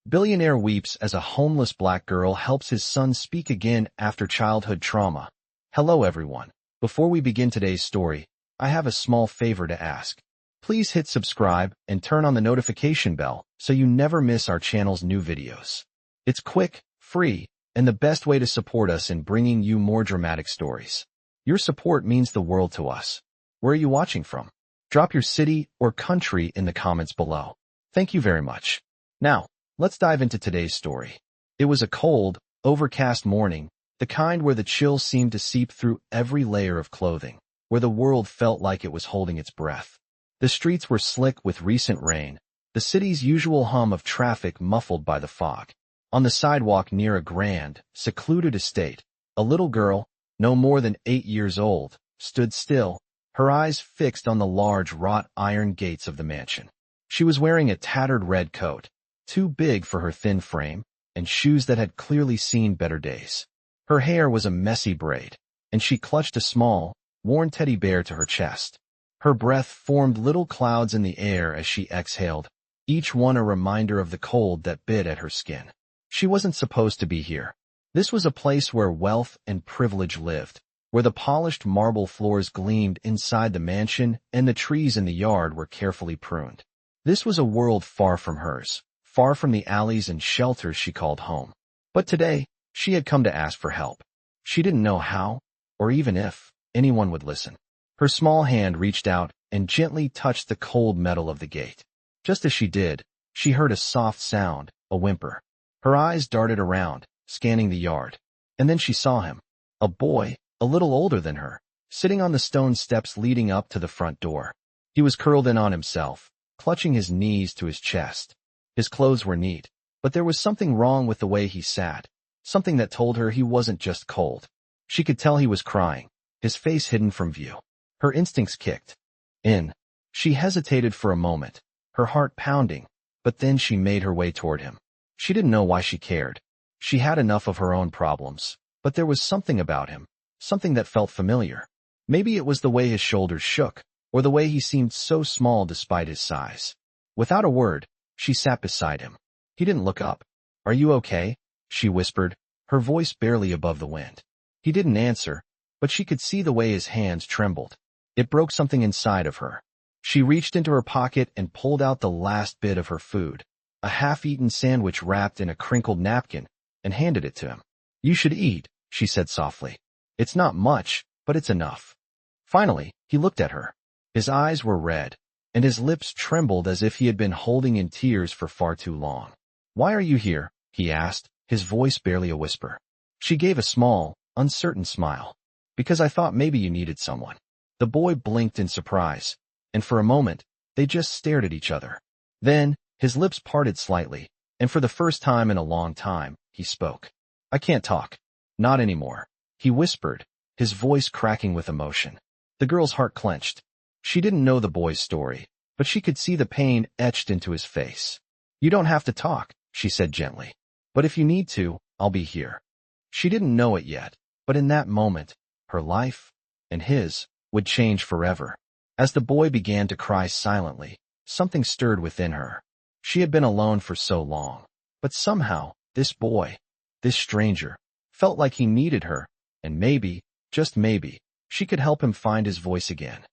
Billionaire weeps as a homeless black girl helps his son speak again after childhood trauma. Hello everyone. Before we begin today's story, I have a small favor to ask. Please hit subscribe and turn on the notification bell so you never miss our channel's new videos. It's quick, free, and the best way to support us in bringing you more dramatic stories. Your support means the world to us. Where are you watching from? Drop your city or country in the comments below. Thank you very much. Now, let's dive into today's story. It was a cold, overcast morning, the kind where the chill seemed to seep through every layer of clothing, where the world felt like it was holding its breath. The streets were slick with recent rain, the city's usual hum of traffic muffled by the fog. On the sidewalk near a grand, secluded estate, a little girl, no more than 8 years old, stood still, her eyes fixed on the large wrought iron gates of the mansion. She was wearing a tattered red coat, too big for her thin frame, and shoes that had clearly seen better days. Her hair was a messy braid, and she clutched a small, worn teddy bear to her chest. Her breath formed little clouds in the air as she exhaled, each one a reminder of the cold that bit at her skin. She wasn't supposed to be here. This was a place where wealth and privilege lived, where the polished marble floors gleamed inside the mansion and the trees in the yard were carefully pruned. This was a world far from hers, far from the alleys and shelters she called home. But today, she had come to ask for help. She didn't know how, or even if, anyone would listen. Her small hand reached out and gently touched the cold metal of the gate. Just as she did, she heard a soft sound, a whimper. Her eyes darted around, scanning the yard. And then she saw him. A boy, a little older than her, sitting on the stone steps leading up to the front door. He was curled in on himself, clutching his knees to his chest. His clothes were neat, but there was something wrong with the way he sat, something that told her he wasn't just cold. She could tell he was crying, his face hidden from view. Her instincts kicked in. She hesitated for a moment, her heart pounding, but then she made her way toward him. She didn't know why she cared. She had enough of her own problems, but there was something about him, something that felt familiar. Maybe it was the way his shoulders shook, or the way he seemed so small despite his size. Without a word, she sat beside him. He didn't look up. "Are you okay?" she whispered, her voice barely above the wind. He didn't answer, but she could see the way his hands trembled. It broke something inside of her. She reached into her pocket and pulled out the last bit of her food, a half-eaten sandwich wrapped in a crinkled napkin, and handed it to him. "You should eat," she said softly. "It's not much, but it's enough." Finally, he looked at her. His eyes were red, and his lips trembled as if he had been holding in tears for far too long. "Why are you here?" he asked, his voice barely a whisper. She gave a small, uncertain smile. "Because I thought maybe you needed someone." The boy blinked in surprise, and for a moment, they just stared at each other. Then, his lips parted slightly, and for the first time in a long time, he spoke. "I can't talk. Not anymore," he whispered, his voice cracking with emotion. The girl's heart clenched. She didn't know the boy's story, but she could see the pain etched into his face. "You don't have to talk," she said gently. "But if you need to, I'll be here." She didn't know it yet, but in that moment, her life, and his, would change forever. As the boy began to cry silently, something stirred within her. She had been alone for so long, but somehow, this boy, this stranger, felt like he needed her, and maybe, just maybe, she could help him find his voice again.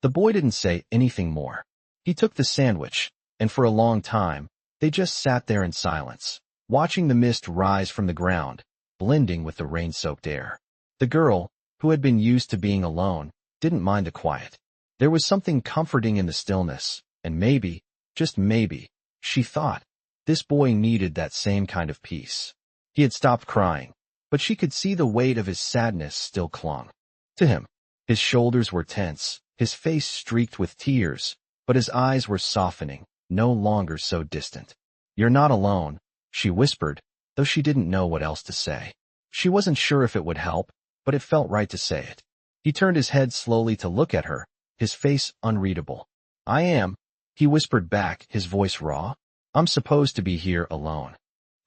The boy didn't say anything more. He took the sandwich, and for a long time, they just sat there in silence, watching the mist rise from the ground, blending with the rain-soaked air. The girl, who had been used to being alone, didn't mind the quiet. There was something comforting in the stillness, and maybe, just maybe, she thought, this boy needed that same kind of peace. He had stopped crying, but she could see the weight of his sadness still clung to him. His shoulders were tense, his face streaked with tears, but his eyes were softening, no longer so distant. "You're not alone," she whispered, though she didn't know what else to say. She wasn't sure if it would help, but it felt right to say it. He turned his head slowly to look at her, his face unreadable. "I am," he whispered back, his voice raw. "I'm supposed to be here alone."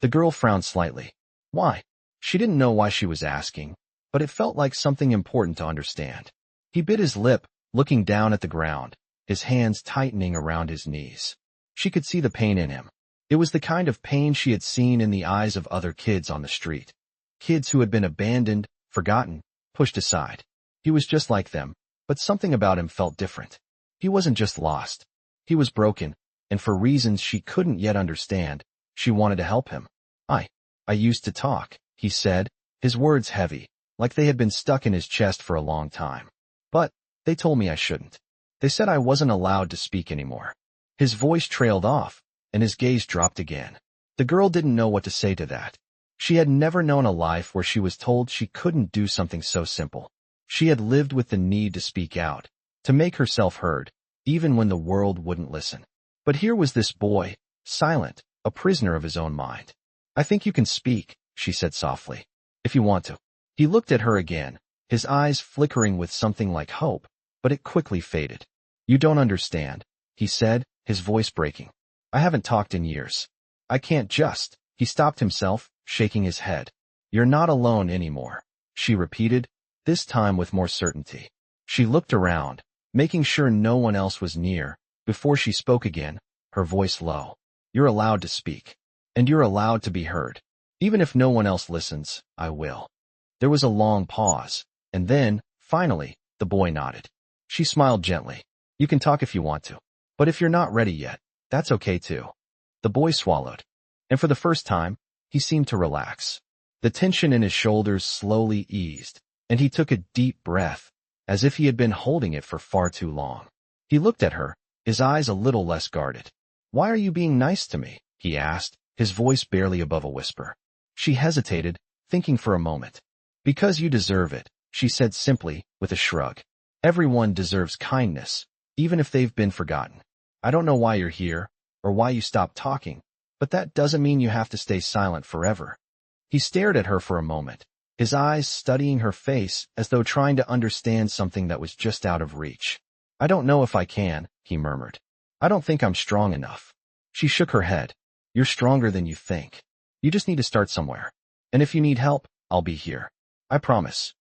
The girl frowned slightly. Why? She didn't know why she was asking, but it felt like something important to understand. He bit his lip, looking down at the ground, his hands tightening around his knees. She could see the pain in him. It was the kind of pain she had seen in the eyes of other kids on the street. Kids who had been abandoned, forgotten, pushed aside. He was just like them, but something about him felt different. He wasn't just lost. He was broken, and for reasons she couldn't yet understand, she wanted to help him. I used to talk, he said, his words heavy, like they had been stuck in his chest for a long time. But they told me I shouldn't. They said I wasn't allowed to speak anymore. His voice trailed off, and his gaze dropped again. The girl didn't know what to say to that. She had never known a life where she was told she couldn't do something so simple. She had lived with the need to speak out, to make herself heard, even when the world wouldn't listen. But here was this boy, silent, a prisoner of his own mind. I think you can speak, she said softly, if you want to. He looked at her again, his eyes flickering with something like hope, but it quickly faded. You don't understand, he said, his voice breaking. I haven't talked in years. I can't just. He stopped himself, shaking his head. You're not alone anymore, she repeated, this time with more certainty. She looked around, making sure no one else was near, before she spoke again, her voice low. You're allowed to speak. And you're allowed to be heard. Even if no one else listens, I will. There was a long pause, and then, finally, the boy nodded. She smiled gently. You can talk if you want to. But if you're not ready yet, that's okay too. The boy swallowed. And for the first time, he seemed to relax. The tension in his shoulders slowly eased, and he took a deep breath, as if he had been holding it for far too long. He looked at her, his eyes a little less guarded. Why are you being nice to me? He asked, his voice barely above a whisper. She hesitated, thinking for a moment. Because you deserve it, she said simply, with a shrug. Everyone deserves kindness, even if they've been forgotten. I don't know why you're here, or why you stopped talking, but that doesn't mean you have to stay silent forever. He stared at her for a moment, his eyes studying her face as though trying to understand something that was just out of reach. I don't know if I can, he murmured. I don't think I'm strong enough. She shook her head. You're stronger than you think. You just need to start somewhere. And if you need help, I'll be here. I promise.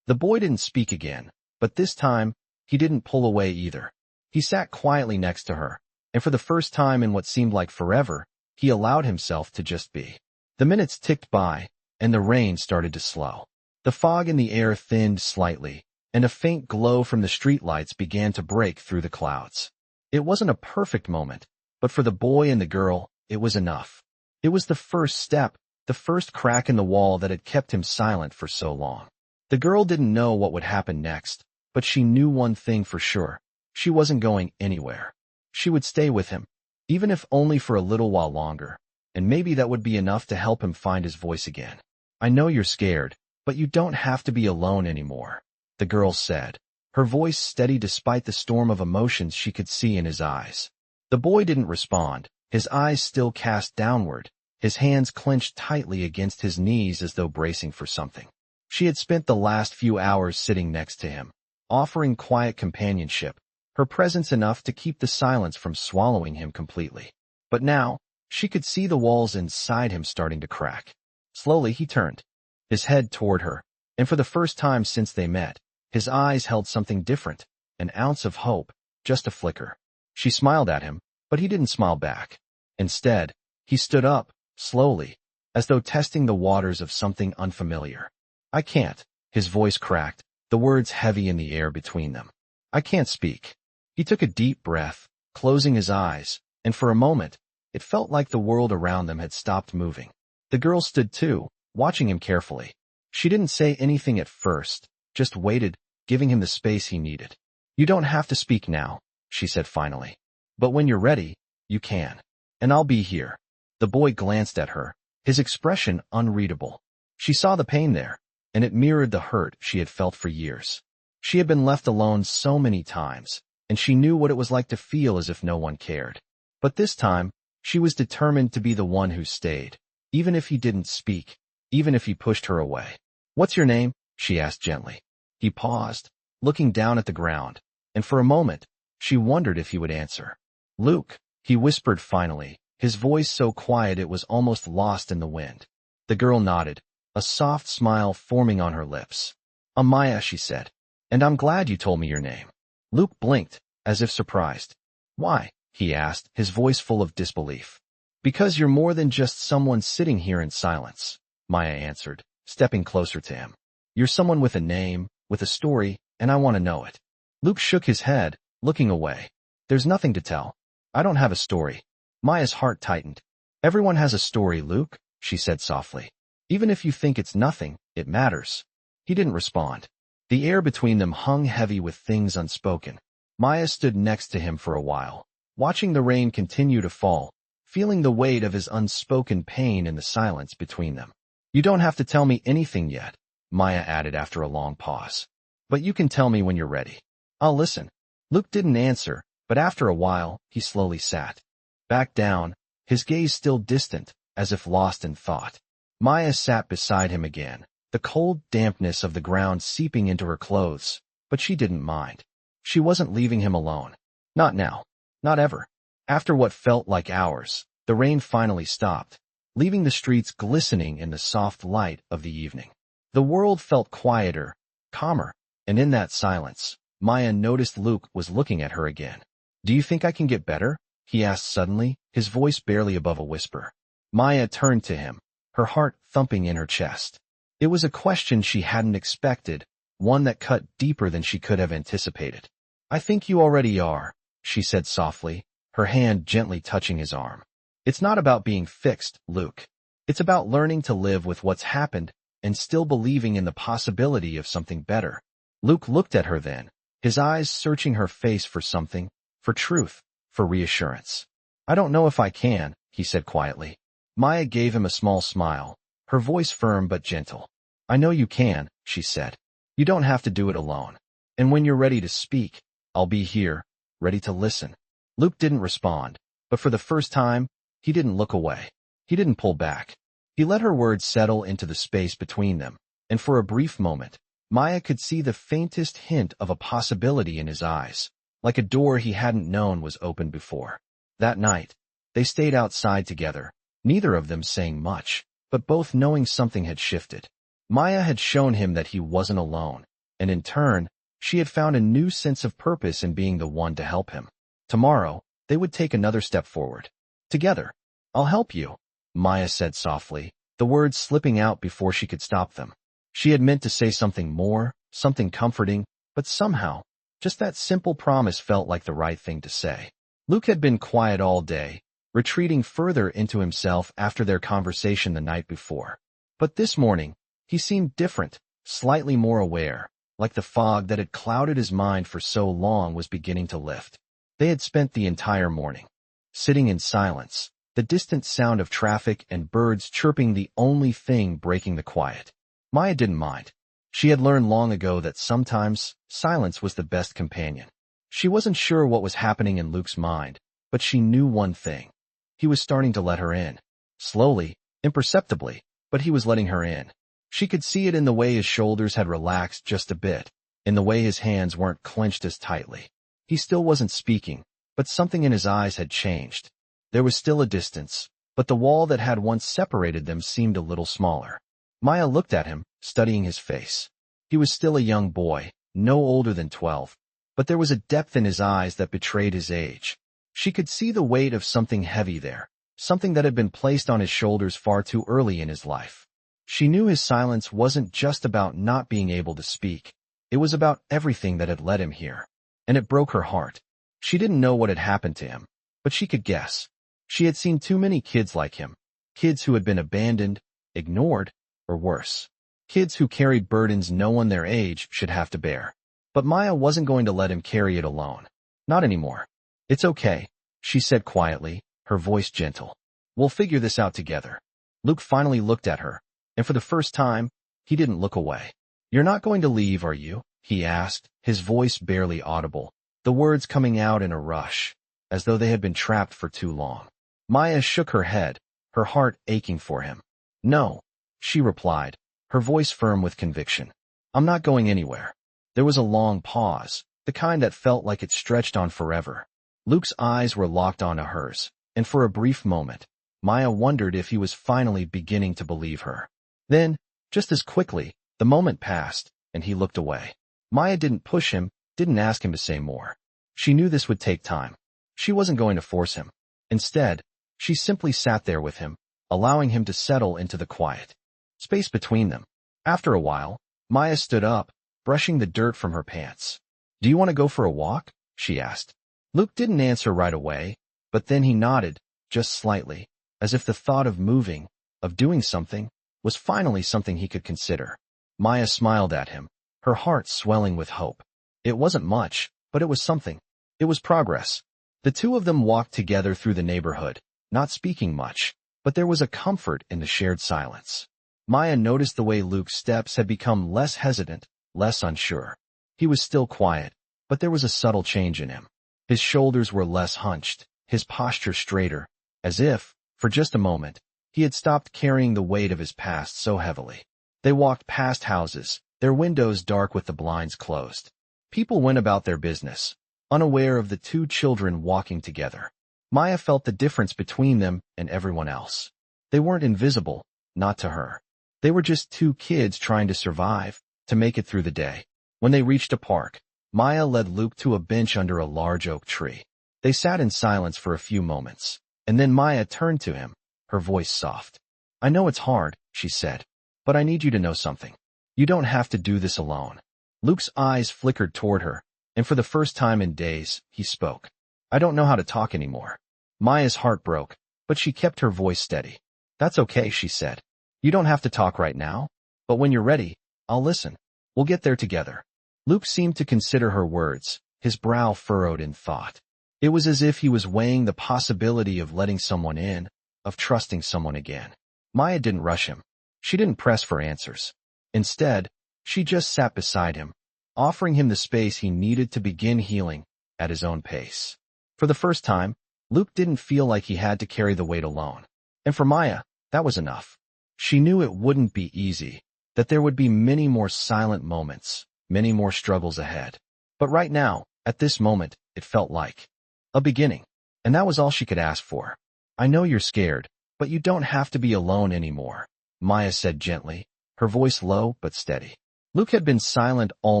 The boy didn't speak again, but this time, he didn't pull away either. He sat quietly next to her, and for the first time in what seemed like forever, he allowed himself to just be. The minutes ticked by, and the rain started to slow. The fog in the air thinned slightly, and a faint glow from the streetlights began to break through the clouds. It wasn't a perfect moment, but for the boy and the girl, it was enough. It was the first step, the first crack in the wall that had kept him silent for so long. The girl didn't know what would happen next, but she knew one thing for sure. She wasn't going anywhere. She would stay with him, even if only for a little while longer, and maybe that would be enough to help him find his voice again. I know you're scared, but you don't have to be alone anymore, the girl said, her voice steady despite the storm of emotions she could see in his eyes. The boy didn't respond, his eyes still cast downward, his hands clenched tightly against his knees as though bracing for something. She had spent the last few hours sitting next to him, offering quiet companionship, her presence enough to keep the silence from swallowing him completely. But now, she could see the walls inside him starting to crack. Slowly he turned, his head toward her, and for the first time since they met, his eyes held something different, an ounce of hope, just a flicker. She smiled at him, but he didn't smile back. Instead, he stood up, slowly, as though testing the waters of something unfamiliar. I can't, his voice cracked, the words heavy in the air between them. I can't speak. He took a deep breath, closing his eyes, and for a moment, it felt like the world around them had stopped moving. The girl stood too, watching him carefully. She didn't say anything at first, just waited, giving him the space he needed. You don't have to speak now, she said finally. But when you're ready, you can. And I'll be here. The boy glanced at her, his expression unreadable. She saw the pain there, and it mirrored the hurt she had felt for years. She had been left alone so many times, and she knew what it was like to feel as if no one cared. But this time, she was determined to be the one who stayed, even if he didn't speak, even if he pushed her away. What's your name? She asked gently. He paused, looking down at the ground, and for a moment, she wondered if he would answer. Luke, he whispered finally, his voice so quiet it was almost lost in the wind. The girl nodded, a soft smile forming on her lips. Amaya, she said. And I'm glad you told me your name. Luke blinked, as if surprised. Why? He asked, his voice full of disbelief. Because you're more than just someone sitting here in silence, Maya answered, stepping closer to him. You're someone with a name, with a story, and I want to know it. Luke shook his head, looking away. There's nothing to tell. I don't have a story. Maya's heart tightened. Everyone has a story, Luke, she said softly. Even if you think it's nothing, it matters. He didn't respond. The air between them hung heavy with things unspoken. Maya stood next to him for a while, watching the rain continue to fall, feeling the weight of his unspoken pain in the silence between them. You don't have to tell me anything yet, Maya added after a long pause. But you can tell me when you're ready. I'll listen. Luke didn't answer, but after a while, he slowly sat back down, his gaze still distant, as if lost in thought. Maya sat beside him again, the cold dampness of the ground seeping into her clothes, but she didn't mind. She wasn't leaving him alone. Not now. Not ever. After what felt like hours, the rain finally stopped, leaving the streets glistening in the soft light of the evening. The world felt quieter, calmer, and in that silence, Maya noticed Luke was looking at her again. Do you think I can get better? He asked suddenly, his voice barely above a whisper. Maya turned to him, her heart thumping in her chest. It was a question she hadn't expected, one that cut deeper than she could have anticipated. I think you already are, she said softly, her hand gently touching his arm. It's not about being fixed, Luke. It's about learning to live with what's happened and still believing in the possibility of something better. Luke looked at her then, his eyes searching her face for something, for truth, for reassurance. I don't know if I can, he said quietly. Maya gave him a small smile, her voice firm but gentle. I know you can, she said. You don't have to do it alone. And when you're ready to speak, I'll be here, ready to listen. Luke didn't respond, but for the first time, he didn't look away. He didn't pull back. He let her words settle into the space between them, and for a brief moment, Maya could see the faintest hint of a possibility in his eyes, like a door he hadn't known was open before. That night, they stayed outside together, neither of them saying much, but both knowing something had shifted. Maya had shown him that he wasn't alone, and in turn, she had found a new sense of purpose in being the one to help him. Tomorrow, they would take another step forward. Together. I'll help you, Maya said softly, the words slipping out before she could stop them. She had meant to say something more, something comforting, but somehow, just that simple promise felt like the right thing to say. Luke had been quiet all day, retreating further into himself after their conversation the night before. But this morning, he seemed different, slightly more aware, like the fog that had clouded his mind for so long was beginning to lift. They had spent the entire morning sitting in silence, the distant sound of traffic and birds chirping the only thing breaking the quiet. Maya didn't mind. She had learned long ago that sometimes silence was the best companion. She wasn't sure what was happening in Luke's mind, but she knew one thing. He was starting to let her in. Slowly, imperceptibly, but he was letting her in. She could see it in the way his shoulders had relaxed just a bit, in the way his hands weren't clenched as tightly. He still wasn't speaking, but something in his eyes had changed. There was still a distance, but the wall that had once separated them seemed a little smaller. Maya looked at him, studying his face. He was still a young boy, no older than 12, but there was a depth in his eyes that betrayed his age. She could see the weight of something heavy there, something that had been placed on his shoulders far too early in his life. She knew his silence wasn't just about not being able to speak. It was about everything that had led him here. And it broke her heart. She didn't know what had happened to him, but she could guess. She had seen too many kids like him, kids who had been abandoned, ignored, or worse. Kids who carried burdens no one their age should have to bear. But Maya wasn't going to let him carry it alone. Not anymore. It's okay, she said quietly, her voice gentle. We'll figure this out together. Luke finally looked at her, and for the first time, he didn't look away. You're not going to leave, are you? He asked, his voice barely audible, the words coming out in a rush, as though they had been trapped for too long. Maya shook her head, her heart aching for him. No, she replied, her voice firm with conviction. I'm not going anywhere. There was a long pause, the kind that felt like it stretched on forever. Luke's eyes were locked onto hers, and for a brief moment, Maya wondered if he was finally beginning to believe her. Then, just as quickly, the moment passed, and he looked away. Maya didn't push him, didn't ask him to say more. She knew this would take time. She wasn't going to force him. Instead, She simply sat there with him, allowing him to settle into the quiet space between them. After a while, Maya stood up, brushing the dirt from her pants. "Do you want to go for a walk?" she asked. Luke didn't answer right away, but then he nodded, just slightly, as if the thought of moving, of doing something, was finally something he could consider. Maya smiled at him, her heart swelling with hope. It wasn't much, but it was something. It was progress. The two of them walked together through the neighborhood, not speaking much, but there was a comfort in the shared silence. Maya noticed the way Luke's steps had become less hesitant, less unsure. He was still quiet, but there was a subtle change in him. His shoulders were less hunched, his posture straighter, as if, for just a moment, he had stopped carrying the weight of his past so heavily. They walked past houses, their windows dark with the blinds closed. People went about their business, unaware of the two children walking together. Maya felt the difference between them and everyone else. They weren't invisible, not to her. They were just two kids trying to survive, to make it through the day. When they reached a park, Maya led Luke to a bench under a large oak tree. They sat in silence for a few moments, and then Maya turned to him, her voice soft. "I know it's hard," she said, "but I need you to know something. You don't have to do this alone." Luke's eyes flickered toward her, and for the first time in days, he spoke. "I don't know how to talk anymore." Maya's heart broke, but she kept her voice steady. "That's okay," she said. "You don't have to talk right now, but when you're ready, I'll listen. We'll get there together." Luke seemed to consider her words, his brow furrowed in thought. It was as if he was weighing the possibility of letting someone in, of trusting someone again. Maya didn't rush him. She didn't press for answers. Instead, she just sat beside him, offering him the space he needed to begin healing at his own pace. For the first time, Luke didn't feel like he had to carry the weight alone. And for Maya, that was enough. She knew it wouldn't be easy, that there would be many more silent moments, many more struggles ahead. But right now, at this moment, it felt like a beginning. And that was all she could ask for. "I know you're scared, but you don't have to be alone anymore," Maya said gently, her voice low but steady. Luke had been silent all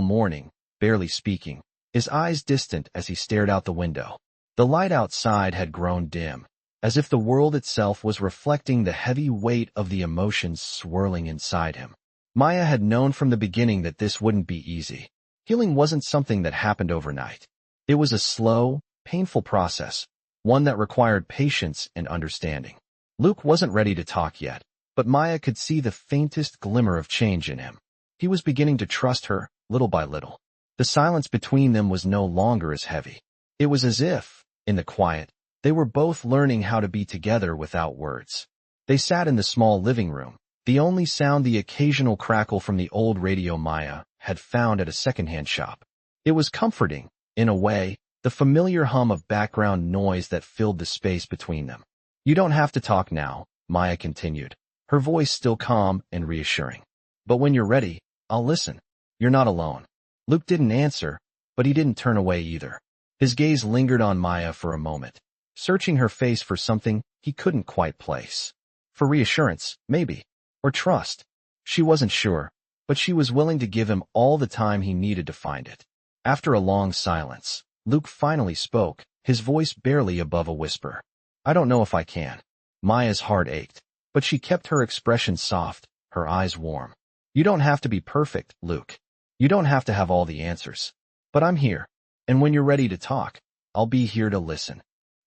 morning, barely speaking, his eyes distant as he stared out the window. The light outside had grown dim, as if the world itself was reflecting the heavy weight of the emotions swirling inside him. Maya had known from the beginning that this wouldn't be easy. Healing wasn't something that happened overnight. It was a slow, painful process, one that required patience and understanding. Luke wasn't ready to talk yet, but Maya could see the faintest glimmer of change in him. He was beginning to trust her, little by little. The silence between them was no longer as heavy. It was as if, in the quiet, they were both learning how to be together without words. They sat in the small living room, the only sound the occasional crackle from the old radio Maya had found at a secondhand shop. It was comforting, in a way, the familiar hum of background noise that filled the space between them. "You don't have to talk now," Maya continued, her voice still calm and reassuring. "But when you're ready, I'll listen. You're not alone." Luke didn't answer, but he didn't turn away either. His gaze lingered on Maya for a moment, searching her face for something he couldn't quite place. For reassurance, maybe, or trust. She wasn't sure, but she was willing to give him all the time he needed to find it. After a long silence, Luke finally spoke, his voice barely above a whisper. "I don't know if I can." Maya's heart ached, but she kept her expression soft, her eyes warm. "You don't have to be perfect, Luke. You don't have to have all the answers. But I'm here, and when you're ready to talk, I'll be here to listen."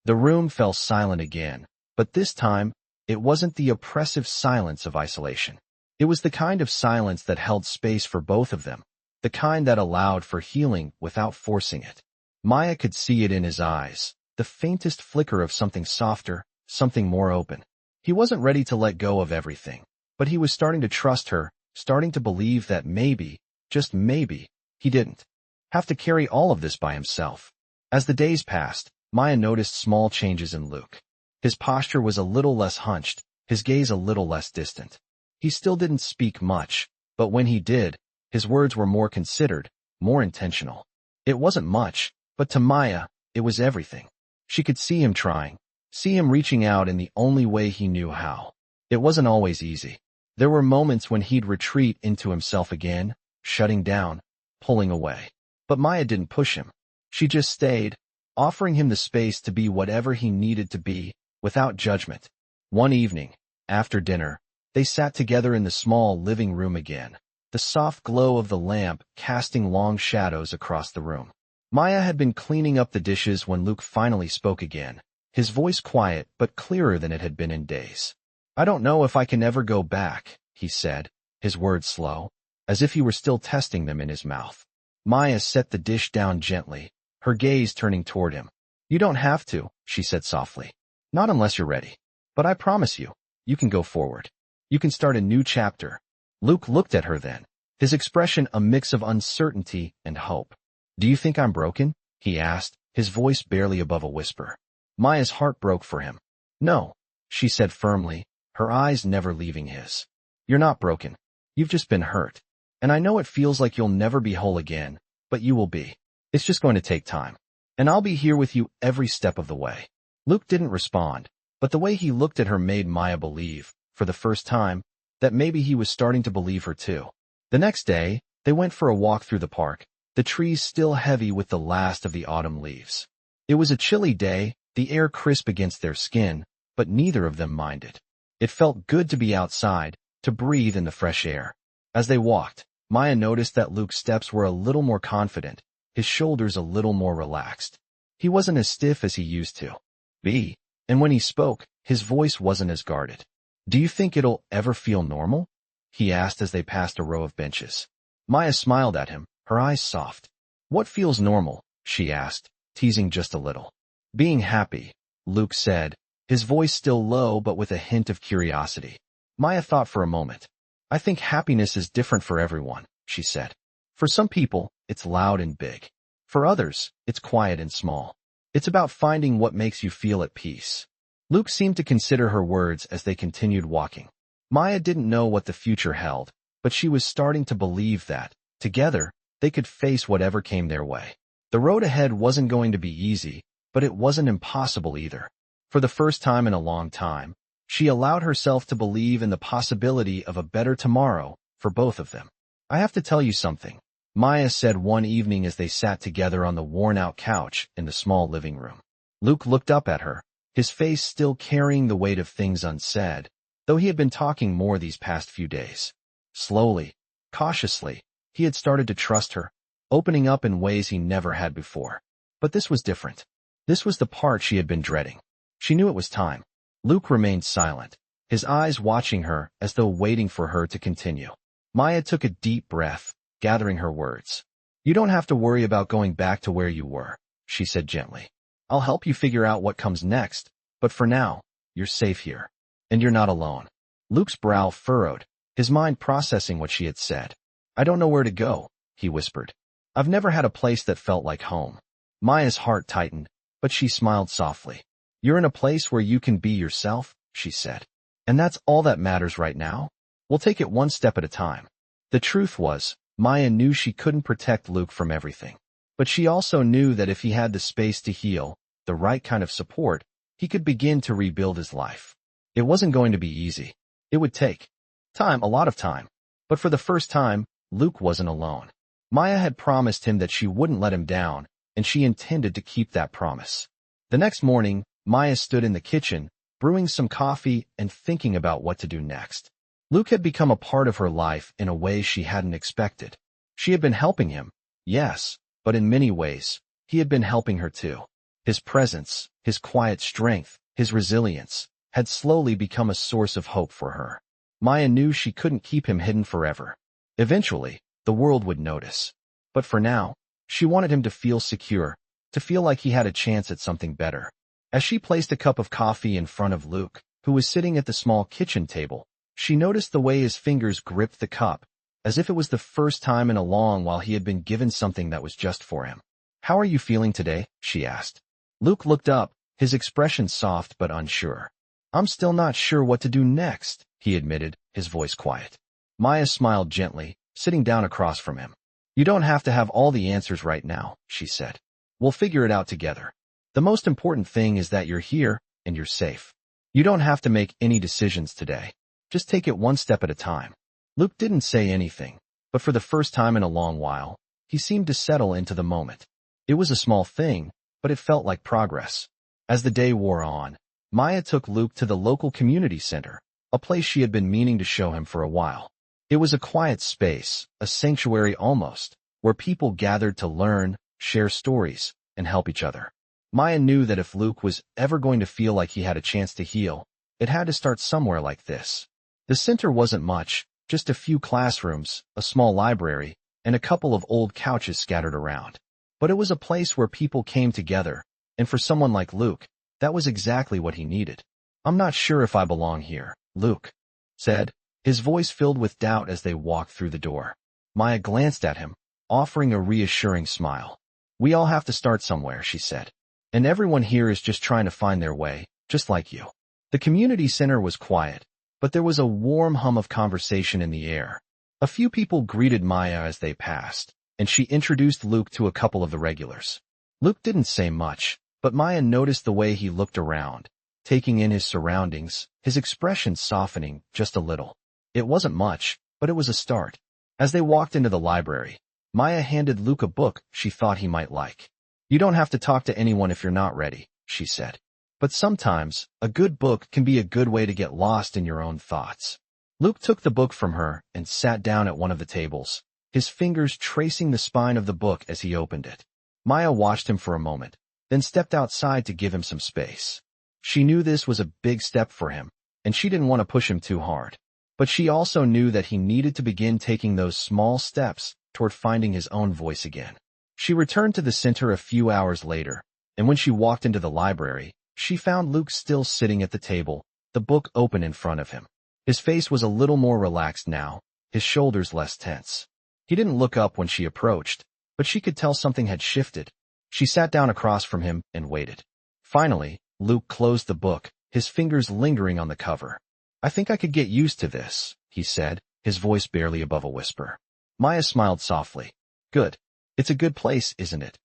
The room fell silent again, but this time, it wasn't the oppressive silence of isolation. It was the kind of silence that held space for both of them, the kind that allowed for healing without forcing it. Maya could see it in his eyes, the faintest flicker of something softer, something more open. He wasn't ready to let go of everything, but he was starting to trust her, starting to believe that maybe, just maybe, he didn't have to carry all of this by himself. As the days passed, Maya noticed small changes in Luke. His posture was a little less hunched, his gaze a little less distant. He still didn't speak much, but when he did, his words were more considered, more intentional. It wasn't much, but to Maya, it was everything. She could see him trying, see him reaching out in the only way he knew how. It wasn't always easy. There were moments when he'd retreat into himself again, shutting down, pulling away. But Maya didn't push him. She just stayed, offering him the space to be whatever he needed to be, without judgment. One evening, after dinner, they sat together in the small living room again, the soft glow of the lamp casting long shadows across the room. Maya had been cleaning up the dishes when Luke finally spoke again, his voice quiet but clearer than it had been in days. "I don't know if I can ever go back," he said, his words slow, as if he were still testing them in his mouth. Maya set the dish down gently, her gaze turning toward him. "You don't have to," she said softly. "Not unless you're ready. But I promise you, you can go forward. You can start a new chapter." Luke looked at her then, his expression a mix of uncertainty and hope. "Do you think I'm broken?" he asked, his voice barely above a whisper. Maya's heart broke for him. "No," she said firmly, her eyes never leaving his. "You're not broken. You've just been hurt. And I know it feels like you'll never be whole again, but you will be. It's just going to take time. And I'll be here with you every step of the way." Luke didn't respond, but the way he looked at her made Maya believe, for the first time, that maybe he was starting to believe her too. The next day, they went for a walk through the park, the trees still heavy with the last of the autumn leaves. It was a chilly day, the air crisp against their skin, but neither of them minded. It felt good to be outside, to breathe in the fresh air. As they walked, Maya noticed that Luke's steps were a little more confident, his shoulders a little more relaxed. He wasn't as stiff as he used to be, and when he spoke, his voice wasn't as guarded. "Do you think it'll ever feel normal?" he asked as they passed a row of benches. Maya smiled at him, her eyes soft. "What feels normal?" she asked, teasing just a little. "Being happy," Luke said, his voice still low but with a hint of curiosity. Maya thought for a moment. "I think happiness is different for everyone," she said. "For some people, it's loud and big. For others, it's quiet and small. It's about finding what makes you feel at peace." Luke seemed to consider her words as they continued walking. Maya didn't know what the future held, but she was starting to believe that, together, they could face whatever came their way. The road ahead wasn't going to be easy, but it wasn't impossible either. For the first time in a long time, she allowed herself to believe in the possibility of a better tomorrow for both of them. "I have to tell you something," Maya said one evening as they sat together on the worn-out couch in the small living room. Luke looked up at her, his face still carrying the weight of things unsaid, though he had been talking more these past few days. Slowly, cautiously, he had started to trust her, opening up in ways he never had before. But this was different. This was the part she had been dreading. She knew it was time. Luke remained silent, his eyes watching her as though waiting for her to continue. Maya took a deep breath, gathering her words. "You don't have to worry about going back to where you were," she said gently. "I'll help you figure out what comes next, but for now, you're safe here. And you're not alone." Luke's brow furrowed, his mind processing what she had said. "I don't know where to go," he whispered. "I've never had a place that felt like home." Maya's heart tightened, but she smiled softly. "You're in a place where you can be yourself," she said. "And that's all that matters right now. We'll take it one step at a time." The truth was, Maya knew she couldn't protect Luke from everything. But she also knew that if he had the space to heal, the right kind of support, he could begin to rebuild his life. It wasn't going to be easy. It would take time, a lot of time. But for the first time, Luke wasn't alone. Maya had promised him that she wouldn't let him down, and she intended to keep that promise. The next morning, Maya stood in the kitchen, brewing some coffee and thinking about what to do next. Luke had become a part of her life in a way she hadn't expected. She had been helping him, yes, but in many ways, he had been helping her too. His presence, his quiet strength, his resilience, had slowly become a source of hope for her. Maya knew she couldn't keep him hidden forever. Eventually, the world would notice. But for now, she wanted him to feel secure, to feel like he had a chance at something better. As she placed a cup of coffee in front of Luke, who was sitting at the small kitchen table, she noticed the way his fingers gripped the cup, as if it was the first time in a long while he had been given something that was just for him. "How are you feeling today?" she asked. Luke looked up, his expression soft but unsure. "I'm still not sure what to do next," he admitted, his voice quiet. Maya smiled gently, sitting down across from him. "You don't have to have all the answers right now," she said. "We'll figure it out together. The most important thing is that you're here and you're safe. You don't have to make any decisions today. Just take it one step at a time." Luke didn't say anything, but for the first time in a long while, he seemed to settle into the moment. It was a small thing, but it felt like progress. As the day wore on, Maya took Luke to the local community center, a place she had been meaning to show him for a while. It was a quiet space, a sanctuary almost, where people gathered to learn, share stories, and help each other. Maya knew that if Luke was ever going to feel like he had a chance to heal, it had to start somewhere like this. The center wasn't much, just a few classrooms, a small library, and a couple of old couches scattered around. But it was a place where people came together, and for someone like Luke, that was exactly what he needed. "I'm not sure if I belong here," Luke said, his voice filled with doubt as they walked through the door. Maya glanced at him, offering a reassuring smile. "We all have to start somewhere," she said. "And everyone here is just trying to find their way, just like you." The community center was quiet, but there was a warm hum of conversation in the air. A few people greeted Maya as they passed, and she introduced Luke to a couple of the regulars. Luke didn't say much, but Maya noticed the way he looked around, taking in his surroundings, his expression softening just a little. It wasn't much, but it was a start. As they walked into the library, Maya handed Luke a book she thought he might like. "You don't have to talk to anyone if you're not ready," she said. "But sometimes, a good book can be a good way to get lost in your own thoughts." Luke took the book from her and sat down at one of the tables, his fingers tracing the spine of the book as he opened it. Maya watched him for a moment, then stepped outside to give him some space. She knew this was a big step for him, and she didn't want to push him too hard. But she also knew that he needed to begin taking those small steps toward finding his own voice again. She returned to the center a few hours later, and when she walked into the library, she found Luke still sitting at the table, the book open in front of him. His face was a little more relaxed now, his shoulders less tense. He didn't look up when she approached, but she could tell something had shifted. She sat down across from him and waited. Finally, Luke closed the book, his fingers lingering on the cover. "I think I could get used to this," he said, his voice barely above a whisper. Maya smiled softly. "Good. It's a good place, isn't it?"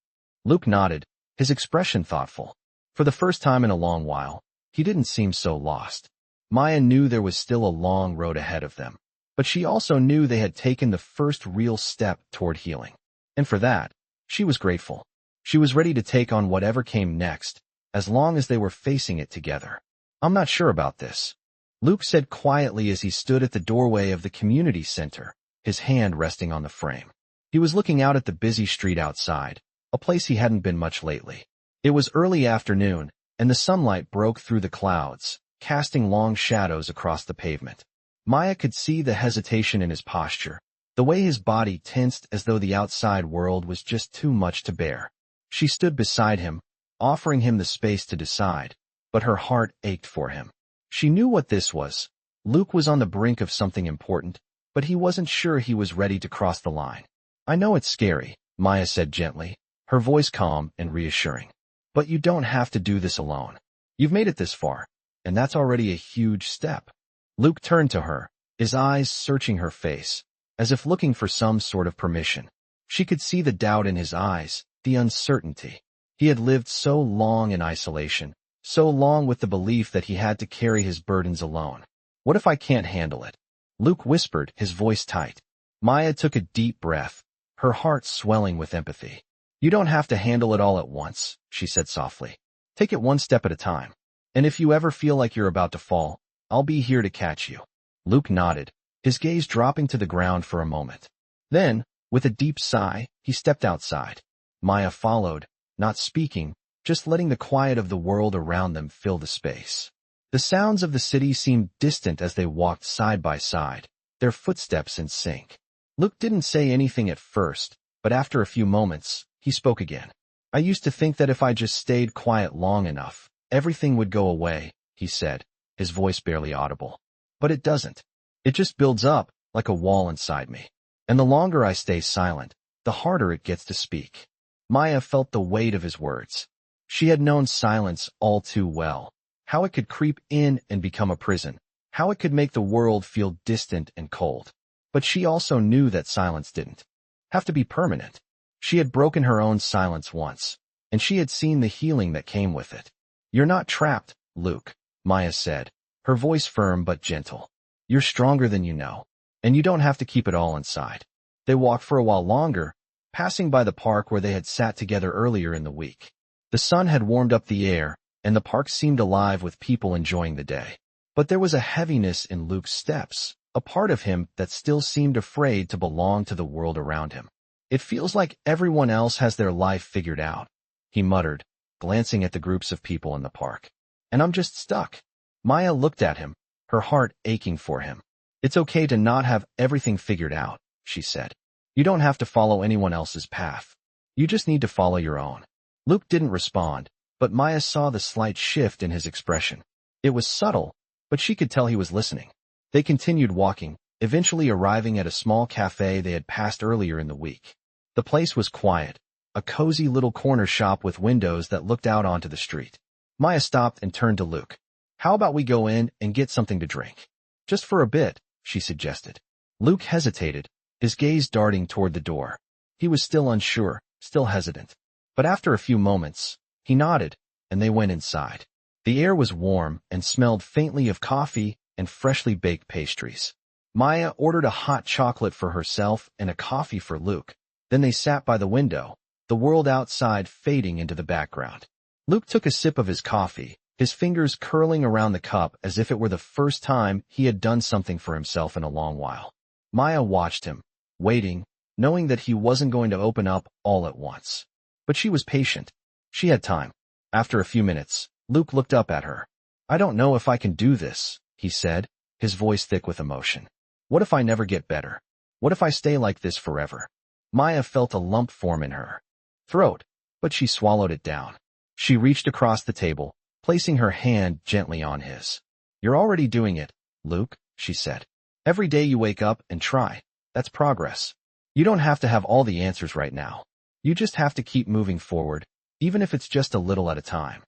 Luke nodded, his expression thoughtful. For the first time in a long while, he didn't seem so lost. Maya knew there was still a long road ahead of them, but she also knew they had taken the first real step toward healing. And for that, she was grateful. She was ready to take on whatever came next, as long as they were facing it together. "I'm not sure about this," Luke said quietly as he stood at the doorway of the community center, his hand resting on the frame. He was looking out at the busy street outside, a place he hadn't been much lately. It was early afternoon, and the sunlight broke through the clouds, casting long shadows across the pavement. Maya could see the hesitation in his posture, the way his body tensed as though the outside world was just too much to bear. She stood beside him, offering him the space to decide, but her heart ached for him. She knew what this was. Luke was on the brink of something important, but he wasn't sure he was ready to cross the line. "I know it's scary," Maya said gently, her voice calm and reassuring. "But you don't have to do this alone. You've made it this far, and that's already a huge step." Luke turned to her, his eyes searching her face, as if looking for some sort of permission. She could see the doubt in his eyes, the uncertainty. He had lived so long in isolation, so long with the belief that he had to carry his burdens alone. "What if I can't handle it?" Luke whispered, his voice tight. Maya took a deep breath, her heart swelling with empathy. "You don't have to handle it all at once," she said softly. "Take it one step at a time. And if you ever feel like you're about to fall, I'll be here to catch you." Luke nodded, his gaze dropping to the ground for a moment. Then, with a deep sigh, he stepped outside. Maya followed, not speaking, just letting the quiet of the world around them fill the space. The sounds of the city seemed distant as they walked side by side, their footsteps in sync. Luke didn't say anything at first, but after a few moments, he spoke again. "I used to think that if I just stayed quiet long enough, everything would go away," he said, his voice barely audible. "But it doesn't. It just builds up, like a wall inside me. And the longer I stay silent, the harder it gets to speak." Maya felt the weight of his words. She had known silence all too well, how it could creep in and become a prison, how it could make the world feel distant and cold. But she also knew that silence didn't have to be permanent. She had broken her own silence once, and she had seen the healing that came with it. "You're not trapped, Luke," Maya said, her voice firm but gentle. "You're stronger than you know, and you don't have to keep it all inside." They walked for a while longer, passing by the park where they had sat together earlier in the week. The sun had warmed up the air, and the park seemed alive with people enjoying the day. But there was a heaviness in Luke's steps, a part of him that still seemed afraid to belong to the world around him. It feels like everyone else has their life figured out, he muttered, glancing at the groups of people in the park. And I'm just stuck. Maya looked at him, her heart aching for him. It's okay to not have everything figured out, she said. You don't have to follow anyone else's path. You just need to follow your own. Luke didn't respond, but Maya saw the slight shift in his expression. It was subtle, but she could tell he was listening. They continued walking, eventually arriving at a small cafe they had passed earlier in the week. The place was quiet, a cozy little corner shop with windows that looked out onto the street. Maya stopped and turned to Luke. How about we go in and get something to drink? Just for a bit, she suggested. Luke hesitated, his gaze darting toward the door. He was still unsure, still hesitant. But after a few moments, he nodded, and they went inside. The air was warm and smelled faintly of coffee and freshly baked pastries. Maya ordered a hot chocolate for herself and a coffee for Luke. Then they sat by the window, the world outside fading into the background. Luke took a sip of his coffee, his fingers curling around the cup as if it were the first time he had done something for himself in a long while. Maya watched him, waiting, knowing that he wasn't going to open up all at once. But she was patient. She had time. After a few minutes, Luke looked up at her. I don't know if I can do this, he said, his voice thick with emotion. What if I never get better? What if I stay like this forever? Maya felt a lump form in her throat, but she swallowed it down. She reached across the table, placing her hand gently on his. You're already doing it, Luke, she said. Every day you wake up and try. That's progress. You don't have to have all the answers right now. You just have to keep moving forward, even if it's just a little at a time.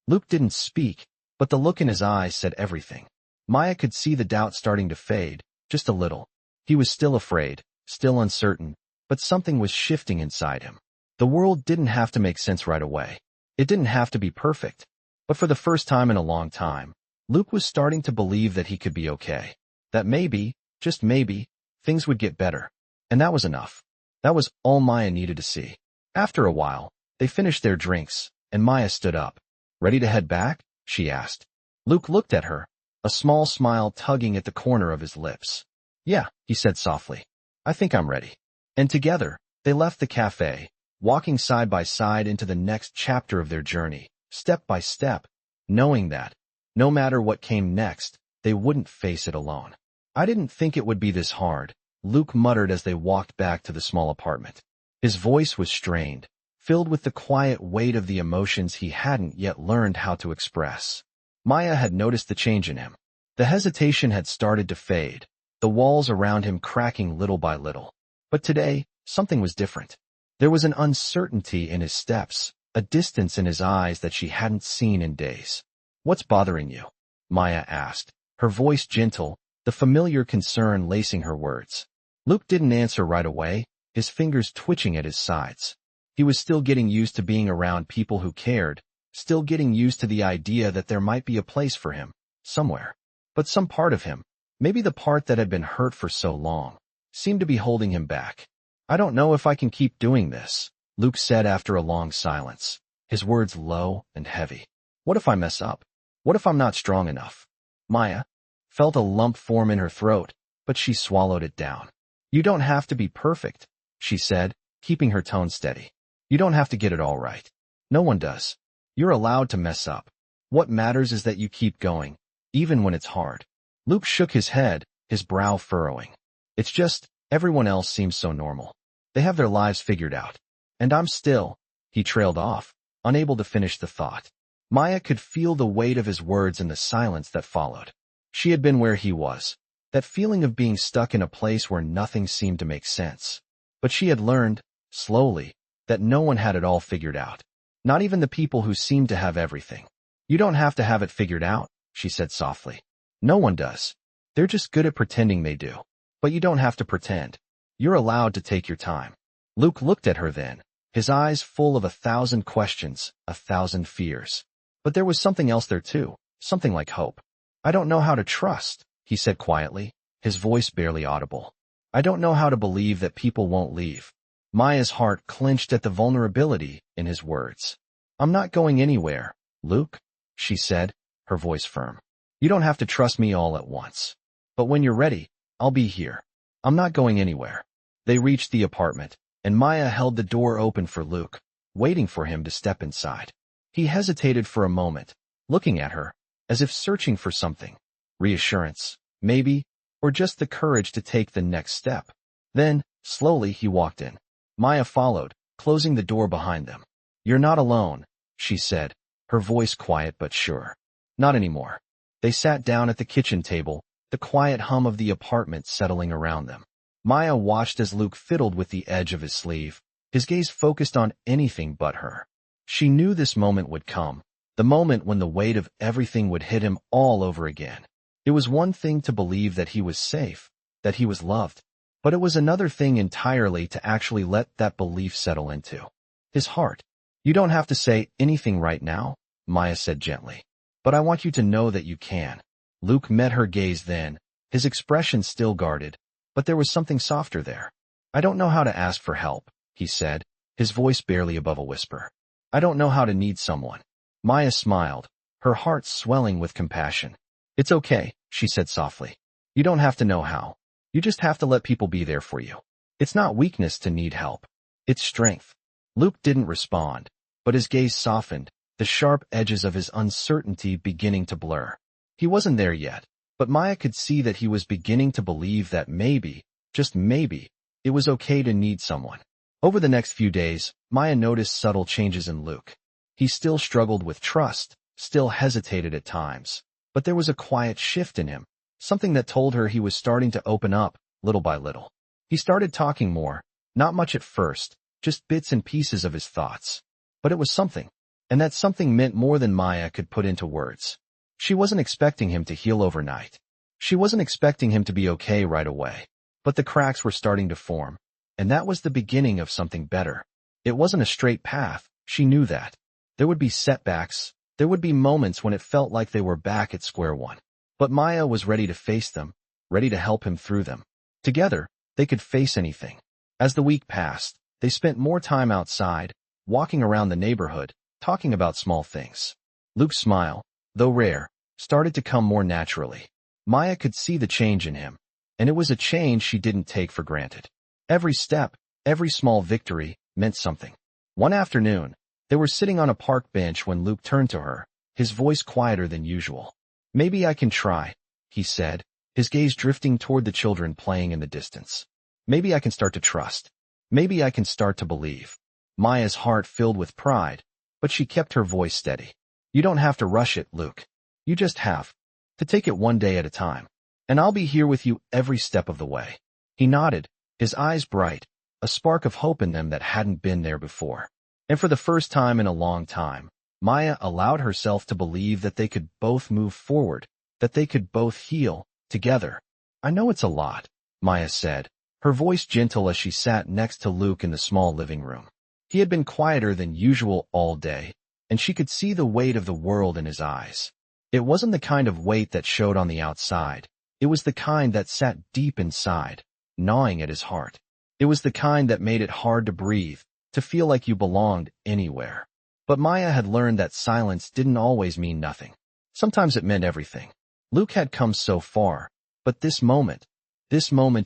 Luke didn't speak, but the look in his eyes said everything. Maya could see the doubt starting to fade, just a little. He was still afraid, still uncertain, but something was shifting inside him. The world didn't have to make sense right away. It didn't have to be perfect. But for the first time in a long time, Luke was starting to believe that he could be okay. That maybe, just maybe, things would get better. And that was enough. That was all Maya needed to see. After a while, they finished their drinks, and Maya stood up. Ready to head back? She asked. Luke looked at her, a small smile tugging at the corner of his lips. Yeah, he said softly. I think I'm ready. And together, they left the cafe, walking side by side into the next chapter of their journey, step by step, knowing that, no matter what came next, they wouldn't face it alone. I didn't think it would be this hard, Luke muttered as they walked back to the small apartment. His voice was strained, filled with the quiet weight of the emotions he hadn't yet learned how to express. Maya had noticed the change in him. The hesitation had started to fade, the walls around him cracking little by little. But today, something was different. There was an uncertainty in his steps, a distance in his eyes that she hadn't seen in days. What's bothering you? Maya asked, her voice gentle, the familiar concern lacing her words. Luke didn't answer right away, his fingers twitching at his sides. He was still getting used to being around people who cared, still getting used to the idea that there might be a place for him, somewhere. But some part of him, maybe the part that had been hurt for so long, seemed to be holding him back. I don't know if I can keep doing this, Luke said after a long silence, his words low and heavy. What if I mess up? What if I'm not strong enough? Maya felt a lump form in her throat, but she swallowed it down. You don't have to be perfect, she said, keeping her tone steady. You don't have to get it all right. No one does. You're allowed to mess up. What matters is that you keep going, even when it's hard. Luke shook his head, his brow furrowing. It's just, everyone else seems so normal. They have their lives figured out. And I'm still, he trailed off, unable to finish the thought. Maya could feel the weight of his words in the silence that followed. She had been where he was, that feeling of being stuck in a place where nothing seemed to make sense. But she had learned, slowly, that no one had it all figured out. Not even the people who seemed to have everything. You don't have to have it figured out, she said softly. No one does. They're just good at pretending they do. But you don't have to pretend. You're allowed to take your time. Luke looked at her then, his eyes full of 1,000 questions, 1,000 fears. But there was something else there too, something like hope. I don't know how to trust, he said quietly, his voice barely audible. I don't know how to believe that people won't leave. Maya's heart clenched at the vulnerability in his words. I'm not going anywhere, Luke. she said, her voice firm. You don't have to trust me all at once. But when you're ready, I'll be here. I'm not going anywhere. They reached the apartment, and Maya held the door open for Luke, waiting for him to step inside. He hesitated for a moment, looking at her, as if searching for something. Reassurance, maybe, or just the courage to take the next step. Then, slowly he walked in. Maya followed, closing the door behind them. You're not alone, she said, her voice quiet but sure. Not anymore. They sat down at the kitchen table, the quiet hum of the apartment settling around them. Maya watched as Luke fiddled with the edge of his sleeve, his gaze focused on anything but her. She knew this moment would come, the moment when the weight of everything would hit him all over again. It was one thing to believe that he was safe, that he was loved, but it was another thing entirely to actually let that belief settle into his heart. You don't have to say anything right now, Maya said gently, but I want you to know that you can. Luke met her gaze then, his expression still guarded, but there was something softer there. I don't know how to ask for help, he said, his voice barely above a whisper. I don't know how to need someone. Maya smiled, her heart swelling with compassion. It's okay, she said softly. You don't have to know how. You just have to let people be there for you. It's not weakness to need help. It's strength. Luke didn't respond, but his gaze softened, the sharp edges of his uncertainty beginning to blur. He wasn't there yet, but Maya could see that he was beginning to believe that maybe, just maybe, it was okay to need someone. Over the next few days, Maya noticed subtle changes in Luke. He still struggled with trust, still hesitated at times, but there was a quiet shift in him, something that told her he was starting to open up, little by little. He started talking more, not much at first, just bits and pieces of his thoughts. But it was something, and that something meant more than Maya could put into words. She wasn't expecting him to heal overnight. She wasn't expecting him to be okay right away. But the cracks were starting to form, and that was the beginning of something better. It wasn't a straight path, she knew that. There would be setbacks, there would be moments when it felt like they were back at square one. But Maya was ready to face them, ready to help him through them. Together, they could face anything. As the week passed, they spent more time outside, walking around the neighborhood, talking about small things. Luke's smile, though rare, started to come more naturally. Maya could see the change in him, and it was a change she didn't take for granted. Every step, every small victory, meant something. One afternoon, they were sitting on a park bench when Luke turned to her, his voice quieter than usual. Maybe I can try, he said, his gaze drifting toward the children playing in the distance. Maybe I can start to trust. Maybe I can start to believe. Maya's heart filled with pride, but she kept her voice steady. You don't have to rush it, Luke. You just have to take it one day at a time. And I'll be here with you every step of the way. He nodded, his eyes bright, a spark of hope in them that hadn't been there before. And for the first time in a long time, Maya allowed herself to believe that they could both move forward, that they could both heal, together. I know it's a lot, Maya said, her voice gentle as she sat next to Luke in the small living room. He had been quieter than usual all day, and she could see the weight of the world in his eyes. It wasn't the kind of weight that showed on the outside. It was the kind that sat deep inside, gnawing at his heart. It was the kind that made it hard to breathe, to feel like you belonged anywhere. But Maya had learned that silence didn't always mean nothing. Sometimes it meant everything. Luke had come so far, but this moment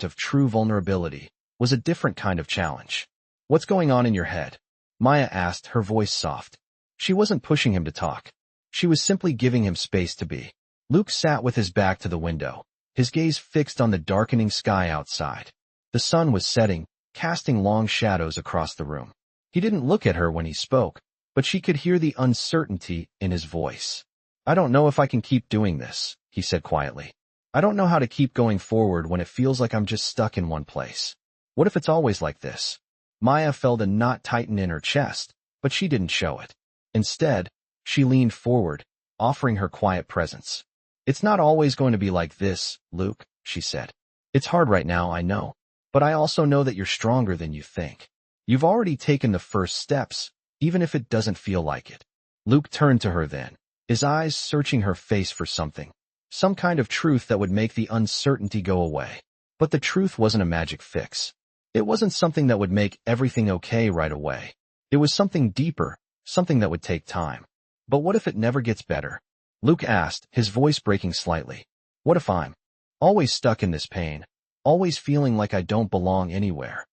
of true vulnerability, was a different kind of challenge. What's going on in your head? Maya asked, her voice soft. She wasn't pushing him to talk. She was simply giving him space to be. Luke sat with his back to the window, his gaze fixed on the darkening sky outside. The sun was setting, casting long shadows across the room. He didn't look at her when he spoke, but she could hear the uncertainty in his voice. I don't know if I can keep doing this, he said quietly. I don't know how to keep going forward when it feels like I'm just stuck in one place. What if it's always like this? Maya felt a knot tighten in her chest, but she didn't show it. Instead, she leaned forward, offering her quiet presence. It's not always going to be like this, Luke, she said. It's hard right now, I know. But I also know that you're stronger than you think. You've already taken the first steps, even if it doesn't feel like it. Luke turned to her then, his eyes searching her face for something. Some kind of truth that would make the uncertainty go away. But the truth wasn't a magic fix. It wasn't something that would make everything okay right away. It was something deeper, something that would take time. But what if it never gets better? Luke asked, his voice breaking slightly. What if I'm always stuck in this pain, always feeling like I don't belong anywhere?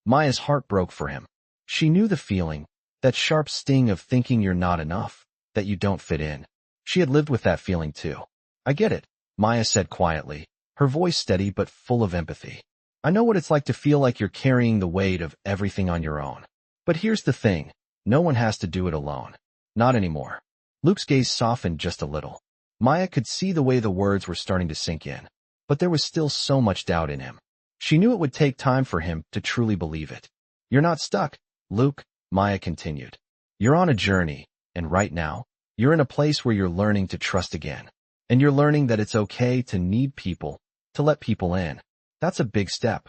Maya's heart broke for him. She knew the feeling, that sharp sting of thinking you're not enough, that you don't fit in. She had lived with that feeling too. I get it, Maya said quietly, her voice steady but full of empathy. I know what it's like to feel like you're carrying the weight of everything on your own. But here's the thing, no one has to do it alone. Not anymore. Luke's gaze softened just a little. Maya could see the way the words were starting to sink in. But there was still so much doubt in him. She knew it would take time for him to truly believe it. You're not stuck, Luke, Maya continued. You're on a journey, and right now, you're in a place where you're learning to trust again. And you're learning that it's okay to need people, to let people in. That's a big step.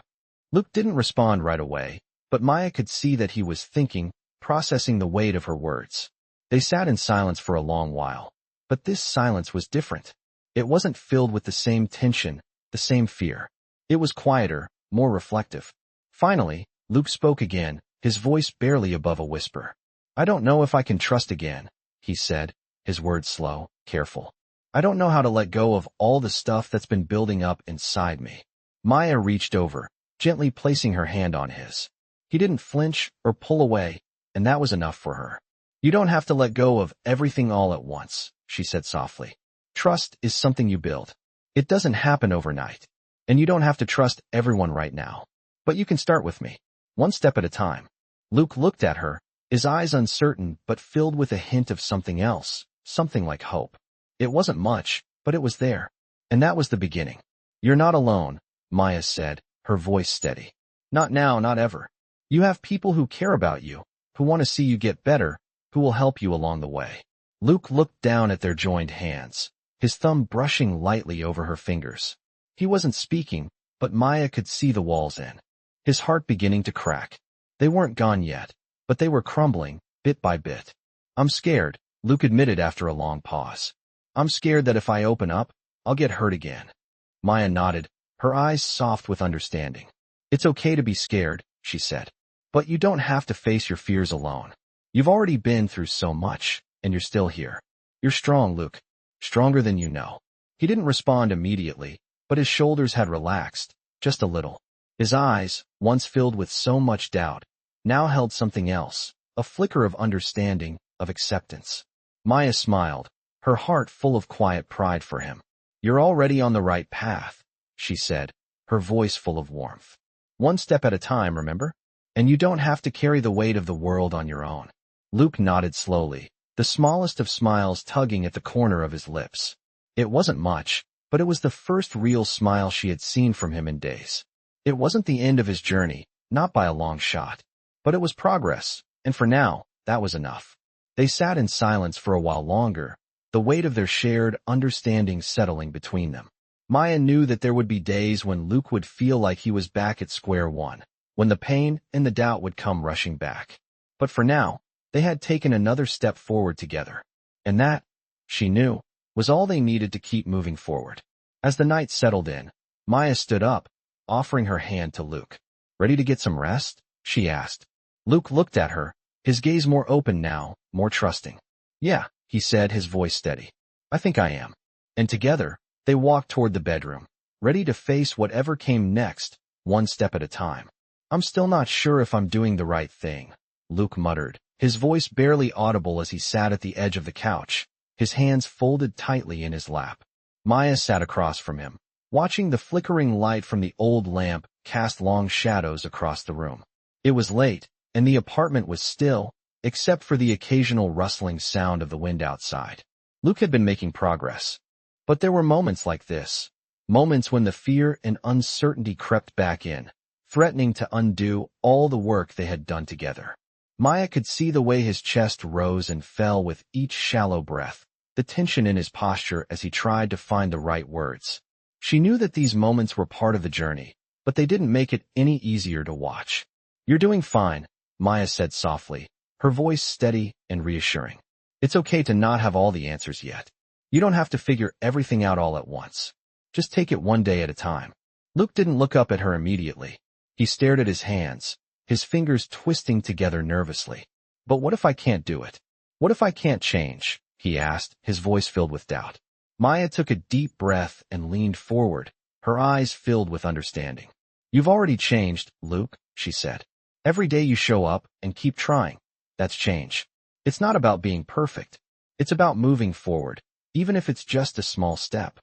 Luke didn't respond right away, but Maya could see that he was thinking, processing the weight of her words. They sat in silence for a long while. But this silence was different. It wasn't filled with the same tension, the same fear. It was quieter, more reflective. Finally, Luke spoke again, his voice barely above a whisper. I don't know if I can trust again, he said, his words slow, careful. I don't know how to let go of all the stuff that's been building up inside me. Maya reached over, gently placing her hand on his. He didn't flinch or pull away, and that was enough for her. You don't have to let go of everything all at once, she said softly. Trust is something you build. It doesn't happen overnight. And you don't have to trust everyone right now. But you can start with me. One step at a time. Luke looked at her, his eyes uncertain but filled with a hint of something else, something like hope. It wasn't much, but it was there. And that was the beginning. You're not alone, Maya said, her voice steady. Not now, not ever. You have people who care about you, who want to see you get better, who will help you along the way. Luke looked down at their joined hands, his thumb brushing lightly over her fingers. He wasn't speaking, but Maya could see the walls in. His heart beginning to crack. They weren't gone yet, but they were crumbling, bit by bit. I'm scared, Luke admitted after a long pause. I'm scared that if I open up, I'll get hurt again. Maya nodded, her eyes soft with understanding. It's okay to be scared, she said. But you don't have to face your fears alone. You've already been through so much, and you're still here. You're strong, Luke. Stronger than you know. He didn't respond immediately, but his shoulders had relaxed, just a little. His eyes, once filled with so much doubt, now held something else, a flicker of understanding, of acceptance. Maya smiled, her heart full of quiet pride for him. You're already on the right path, she said, her voice full of warmth. One step at a time, remember? And you don't have to carry the weight of the world on your own. Luke nodded slowly, the smallest of smiles tugging at the corner of his lips. It wasn't much, but it was the first real smile she had seen from him in days. It wasn't the end of his journey, not by a long shot. But it was progress, and for now, that was enough. They sat in silence for a while longer, the weight of their shared understanding settling between them. Maya knew that there would be days when Luke would feel like he was back at square one, when the pain and the doubt would come rushing back. But for now, they had taken another step forward together. And that, she knew, was all they needed to keep moving forward. As the night settled in, Maya stood up, offering her hand to Luke. Ready to get some rest? She asked. Luke looked at her, his gaze more open now, more trusting. Yeah, he said, his voice steady. I think I am. And together, they walked toward the bedroom, ready to face whatever came next, one step at a time. I'm still not sure if I'm doing the right thing, Luke muttered, his voice barely audible as he sat at the edge of the couch, his hands folded tightly in his lap. Maya sat across from him, watching the flickering light from the old lamp cast long shadows across the room. It was late, and the apartment was still, except for the occasional rustling sound of the wind outside. Luke had been making progress. But there were moments like this, moments when the fear and uncertainty crept back in, threatening to undo all the work they had done together. Maya could see the way his chest rose and fell with each shallow breath, the tension in his posture as he tried to find the right words. She knew that these moments were part of the journey, but they didn't make it any easier to watch. You're doing fine, Maya said softly, her voice steady and reassuring. It's okay to not have all the answers yet. You don't have to figure everything out all at once. Just take it one day at a time. Luke didn't look up at her immediately. He stared at his hands, his fingers twisting together nervously. But what if I can't do it? What if I can't change? he asked, his voice filled with doubt. Maya took a deep breath and leaned forward, her eyes filled with understanding. You've already changed, Luke, she said. Every day you show up and keep trying. That's change. It's not about being perfect. It's about moving forward, even if it's just a small step.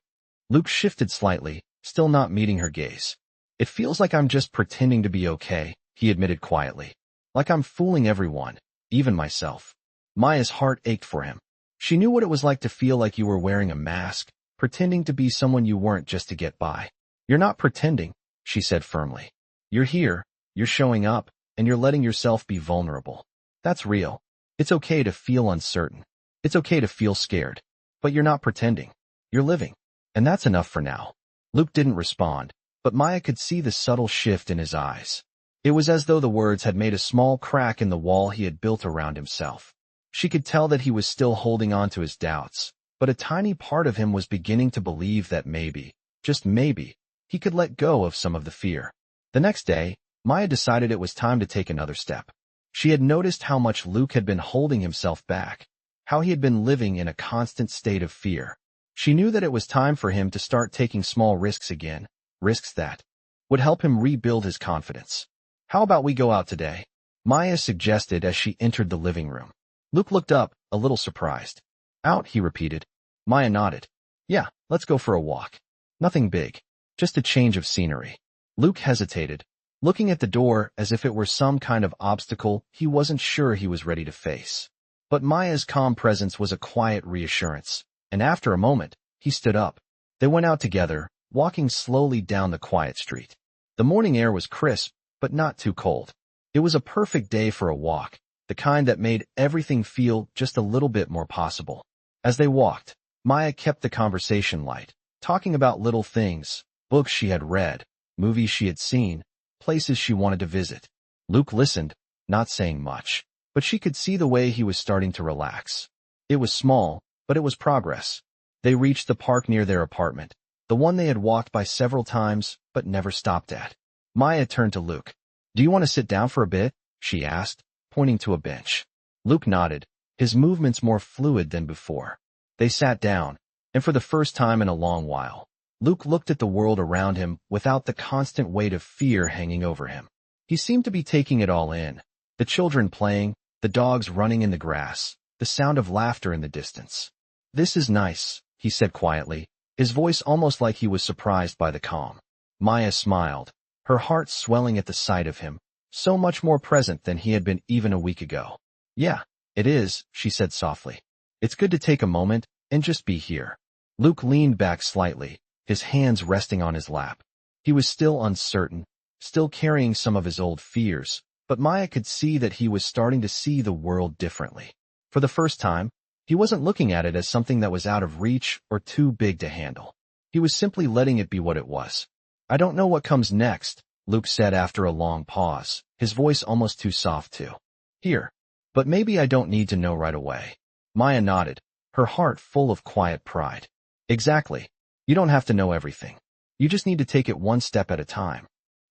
Luke shifted slightly, still not meeting her gaze. It feels like I'm just pretending to be okay, he admitted quietly. Like I'm fooling everyone, even myself. Maya's heart ached for him. She knew what it was like to feel like you were wearing a mask, pretending to be someone you weren't just to get by. You're not pretending, she said firmly. You're here, you're showing up, and you're letting yourself be vulnerable. That's real. It's okay to feel uncertain. It's okay to feel scared. But you're not pretending. You're living. And that's enough for now. Luke didn't respond, but Maya could see the subtle shift in his eyes. It was as though the words had made a small crack in the wall he had built around himself. She could tell that he was still holding on to his doubts, but a tiny part of him was beginning to believe that maybe, just maybe, he could let go of some of the fear. The next day, Maya decided it was time to take another step. She had noticed how much Luke had been holding himself back, how he had been living in a constant state of fear. She knew that it was time for him to start taking small risks again, risks that would help him rebuild his confidence. How about we go out today? Maya suggested as she entered the living room. Luke looked up, a little surprised. Out, he repeated. Maya nodded. Yeah, let's go for a walk. Nothing big, just a change of scenery. Luke hesitated, looking at the door as if it were some kind of obstacle he wasn't sure he was ready to face. But Maya's calm presence was a quiet reassurance, and after a moment, he stood up. They went out together, walking slowly down the quiet street. The morning air was crisp, but not too cold. It was a perfect day for a walk, the kind that made everything feel just a little bit more possible. As they walked, Maya kept the conversation light, talking about little things, books she had read, movies she had seen, places she wanted to visit. Luke listened, not saying much, but she could see the way he was starting to relax. It was small, but it was progress. They reached the park near their apartment, the one they had walked by several times but never stopped at. Maya turned to Luke. Do you want to sit down for a bit? She asked, pointing to a bench. Luke nodded, his movements more fluid than before. They sat down, and for the first time in a long while, Luke looked at the world around him without the constant weight of fear hanging over him. He seemed to be taking it all in. The children playing, the dogs running in the grass, the sound of laughter in the distance. This is nice, he said quietly, his voice almost like he was surprised by the calm. Maya smiled, her heart swelling at the sight of him, so much more present than he had been even a week ago. Yeah, it is, she said softly. It's good to take a moment and just be here. Luke leaned back slightly, his hands resting on his lap. He was still uncertain, still carrying some of his old fears, but Maya could see that he was starting to see the world differently. For the first time, he wasn't looking at it as something that was out of reach or too big to handle. He was simply letting it be what it was. I don't know what comes next, Luke said after a long pause, his voice almost too soft to hear. But maybe I don't need to know right away. Maya nodded, her heart full of quiet pride. Exactly. You don't have to know everything. You just need to take it one step at a time.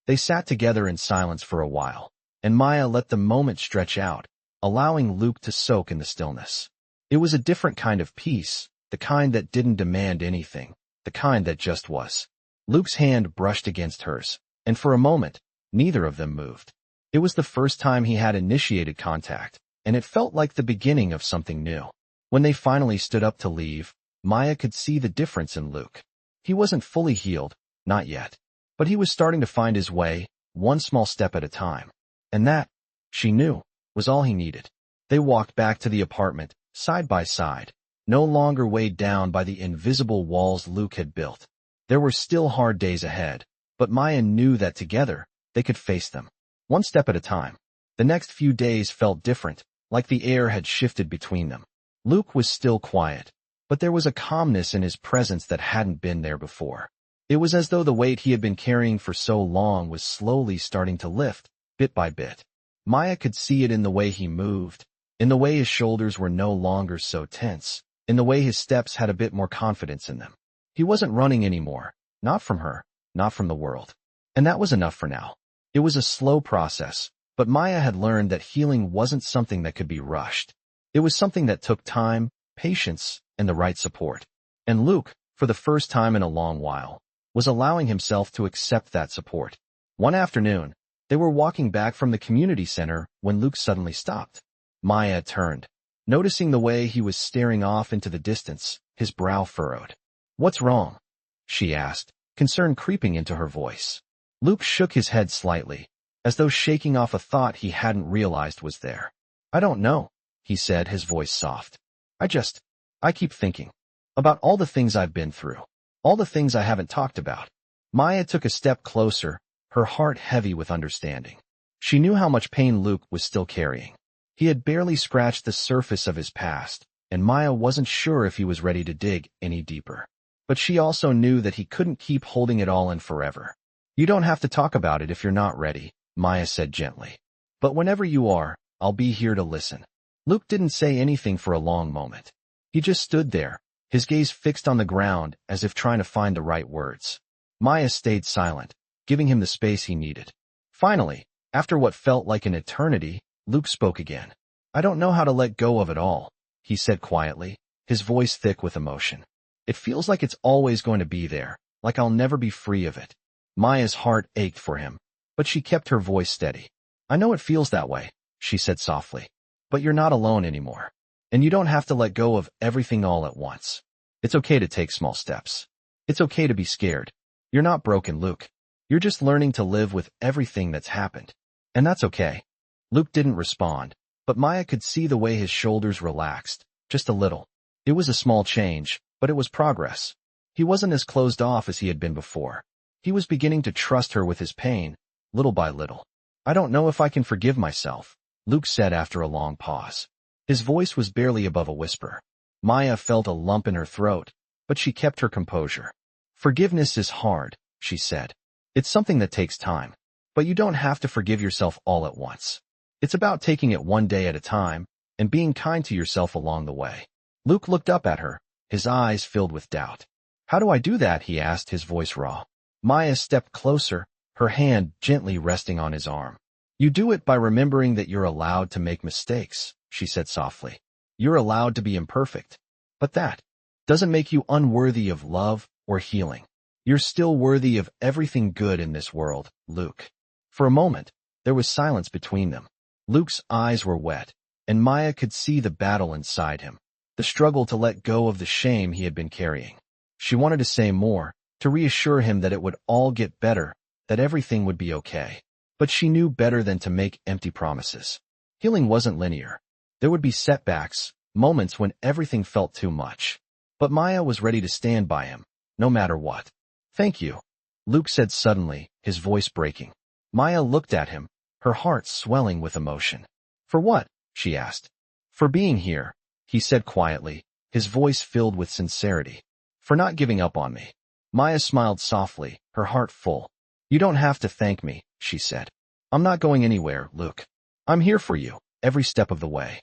They sat together in silence for a while, and Maya let the moment stretch out, allowing Luke to soak in the stillness. It was a different kind of peace, the kind that didn't demand anything, the kind that just was. Luke's hand brushed against hers, and for a moment, neither of them moved. It was the first time he had initiated contact, and it felt like the beginning of something new. When they finally stood up to leave, Maya could see the difference in Luke. He wasn't fully healed, not yet, but he was starting to find his way, one small step at a time. And that, she knew, was all he needed. They walked back to the apartment, side by side, no longer weighed down by the invisible walls Luke had built. There were still hard days ahead, but Maya knew that together, they could face them, one step at a time. The next few days felt different, like the air had shifted between them. Luke was still quiet, but there was a calmness in his presence that hadn't been there before. It was as though the weight he had been carrying for so long was slowly starting to lift, bit by bit. Maya could see it in the way he moved, in the way his shoulders were no longer so tense, in the way his steps had a bit more confidence in them. He wasn't running anymore, not from her, not from the world. And that was enough for now. It was a slow process, but Maya had learned that healing wasn't something that could be rushed. It was something that took time, patience, and the right support. And Luke, for the first time in a long while, was allowing himself to accept that support. One afternoon, they were walking back from the community center when Luke suddenly stopped. Maya turned. Noticing the way he was staring off into the distance, his brow furrowed. "What's wrong?" she asked, concern creeping into her voice. Luke shook his head slightly, as though shaking off a thought he hadn't realized was there. "I don't know," he said, his voice soft. I keep thinking about all the things I've been through, all the things I haven't talked about." Maya took a step closer, her heart heavy with understanding. She knew how much pain Luke was still carrying. He had barely scratched the surface of his past, and Maya wasn't sure if he was ready to dig any deeper. But she also knew that he couldn't keep holding it all in forever. "You don't have to talk about it if you're not ready," Maya said gently. "But whenever you are, I'll be here to listen." Luke didn't say anything for a long moment. He just stood there, his gaze fixed on the ground as if trying to find the right words. Maya stayed silent, giving him the space he needed. Finally, after what felt like an eternity, Luke spoke again. "I don't know how to let go of it all," he said quietly, his voice thick with emotion. "It feels like it's always going to be there, like I'll never be free of it." Maya's heart ached for him, but she kept her voice steady. "I know it feels that way," she said softly. "But you're not alone anymore. And you don't have to let go of everything all at once. It's okay to take small steps. It's okay to be scared. You're not broken, Luke. You're just learning to live with everything that's happened. And that's okay." Luke didn't respond, but Maya could see the way his shoulders relaxed, just a little. It was a small change, but it was progress. He wasn't as closed off as he had been before. He was beginning to trust her with his pain, little by little. "I don't know if I can forgive myself," Luke said after a long pause. His voice was barely above a whisper. Maya felt a lump in her throat, but she kept her composure. "Forgiveness is hard," she said. "It's something that takes time. But you don't have to forgive yourself all at once. It's about taking it one day at a time and being kind to yourself along the way." Luke looked up at her, his eyes filled with doubt. "How do I do that?" he asked, his voice raw. Maya stepped closer, her hand gently resting on his arm. "You do it by remembering that you're allowed to make mistakes," she said softly. "You're allowed to be imperfect. But that doesn't make you unworthy of love or healing. You're still worthy of everything good in this world, Luke." For a moment, there was silence between them. Luke's eyes were wet, and Maya could see the battle inside him, the struggle to let go of the shame he had been carrying. She wanted to say more, to reassure him that it would all get better, that everything would be okay. But she knew better than to make empty promises. Healing wasn't linear. There would be setbacks, moments when everything felt too much. But Maya was ready to stand by him, no matter what. "Thank you," Luke said suddenly, his voice breaking. Maya looked at him, her heart swelling with emotion. "For what?" she asked. "For being here," he said quietly, his voice filled with sincerity. "For not giving up on me." Maya smiled softly, her heart full. "You don't have to thank me," she said. "I'm not going anywhere, Luke. I'm here for you, every step of the way."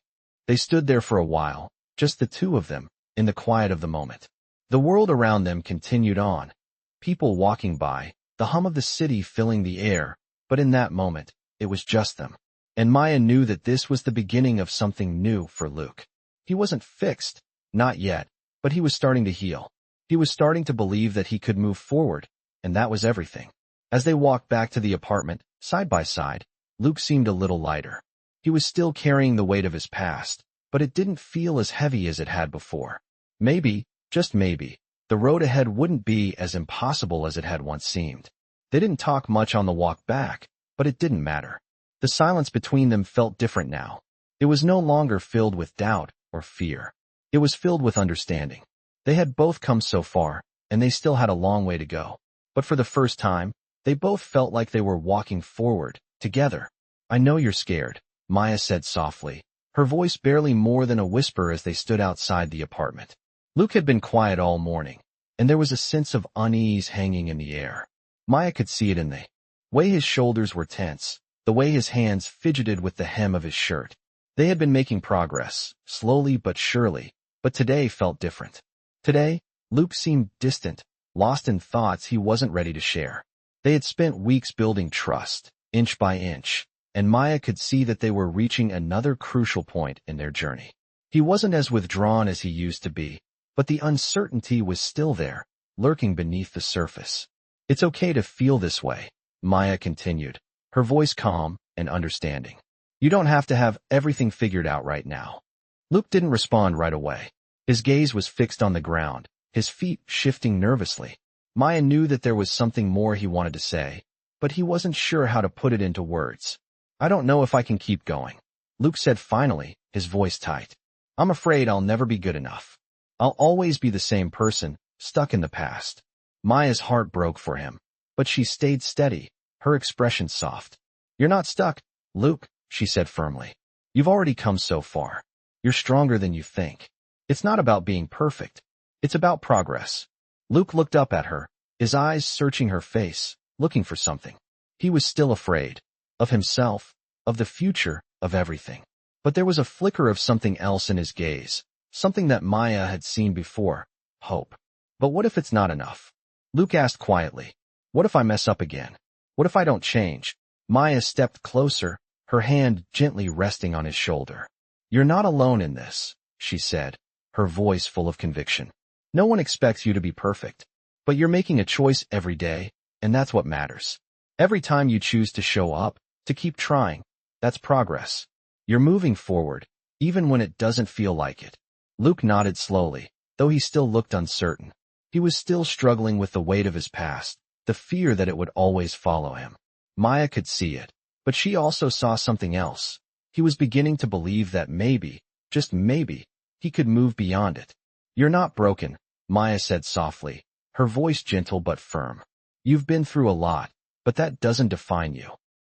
They stood there for a while, just the two of them, in the quiet of the moment. The world around them continued on. People walking by, the hum of the city filling the air, but in that moment, it was just them. And Maya knew that this was the beginning of something new for Luke. He wasn't fixed, not yet, but he was starting to heal. He was starting to believe that he could move forward, and that was everything. As they walked back to the apartment, side by side, Luke seemed a little lighter. He was still carrying the weight of his past, but it didn't feel as heavy as it had before. Maybe, just maybe, the road ahead wouldn't be as impossible as it had once seemed. They didn't talk much on the walk back, but it didn't matter. The silence between them felt different now. It was no longer filled with doubt or fear. It was filled with understanding. They had both come so far, and they still had a long way to go. But for the first time, they both felt like they were walking forward, together. "I know you're scared," Maya said softly, her voice barely more than a whisper as they stood outside the apartment. Luke had been quiet all morning, and there was a sense of unease hanging in the air. Maya could see it in the way his shoulders were tense, the way his hands fidgeted with the hem of his shirt. They had been making progress, slowly but surely, but today felt different. Today, Luke seemed distant, lost in thoughts he wasn't ready to share. They had spent weeks building trust, inch by inch, and Maya could see that they were reaching another crucial point in their journey. He wasn't as withdrawn as he used to be, but the uncertainty was still there, lurking beneath the surface. It's okay to feel this way, Maya continued, her voice calm and understanding. You don't have to have everything figured out right now. Luke didn't respond right away. His gaze was fixed on the ground, his feet shifting nervously. Maya knew that there was something more he wanted to say, but he wasn't sure how to put it into words. I don't know if I can keep going, Luke said finally, his voice tight. I'm afraid I'll never be good enough. I'll always be the same person, stuck in the past. Maya's heart broke for him, but she stayed steady, her expression soft. You're not stuck, Luke, she said firmly. You've already come so far. You're stronger than you think. It's not about being perfect. It's about progress. Luke looked up at her, his eyes searching her face, looking for something. He was still afraid. Of himself, of the future, of everything. But there was a flicker of something else in his gaze, something that Maya had seen before, hope. But what if it's not enough? Luke asked quietly. What if I mess up again? What if I don't change? Maya stepped closer, her hand gently resting on his shoulder. You're not alone in this, she said, her voice full of conviction. No one expects you to be perfect, but you're making a choice every day, and that's what matters. Every time you choose to show up, to keep trying, that's progress. You're moving forward, even when it doesn't feel like it. Luke nodded slowly, though he still looked uncertain. He was still struggling with the weight of his past, the fear that it would always follow him. Maya could see it, but she also saw something else. He was beginning to believe that maybe, just maybe, he could move beyond it. You're not broken, Maya said softly, her voice gentle but firm. You've been through a lot, but that doesn't define you.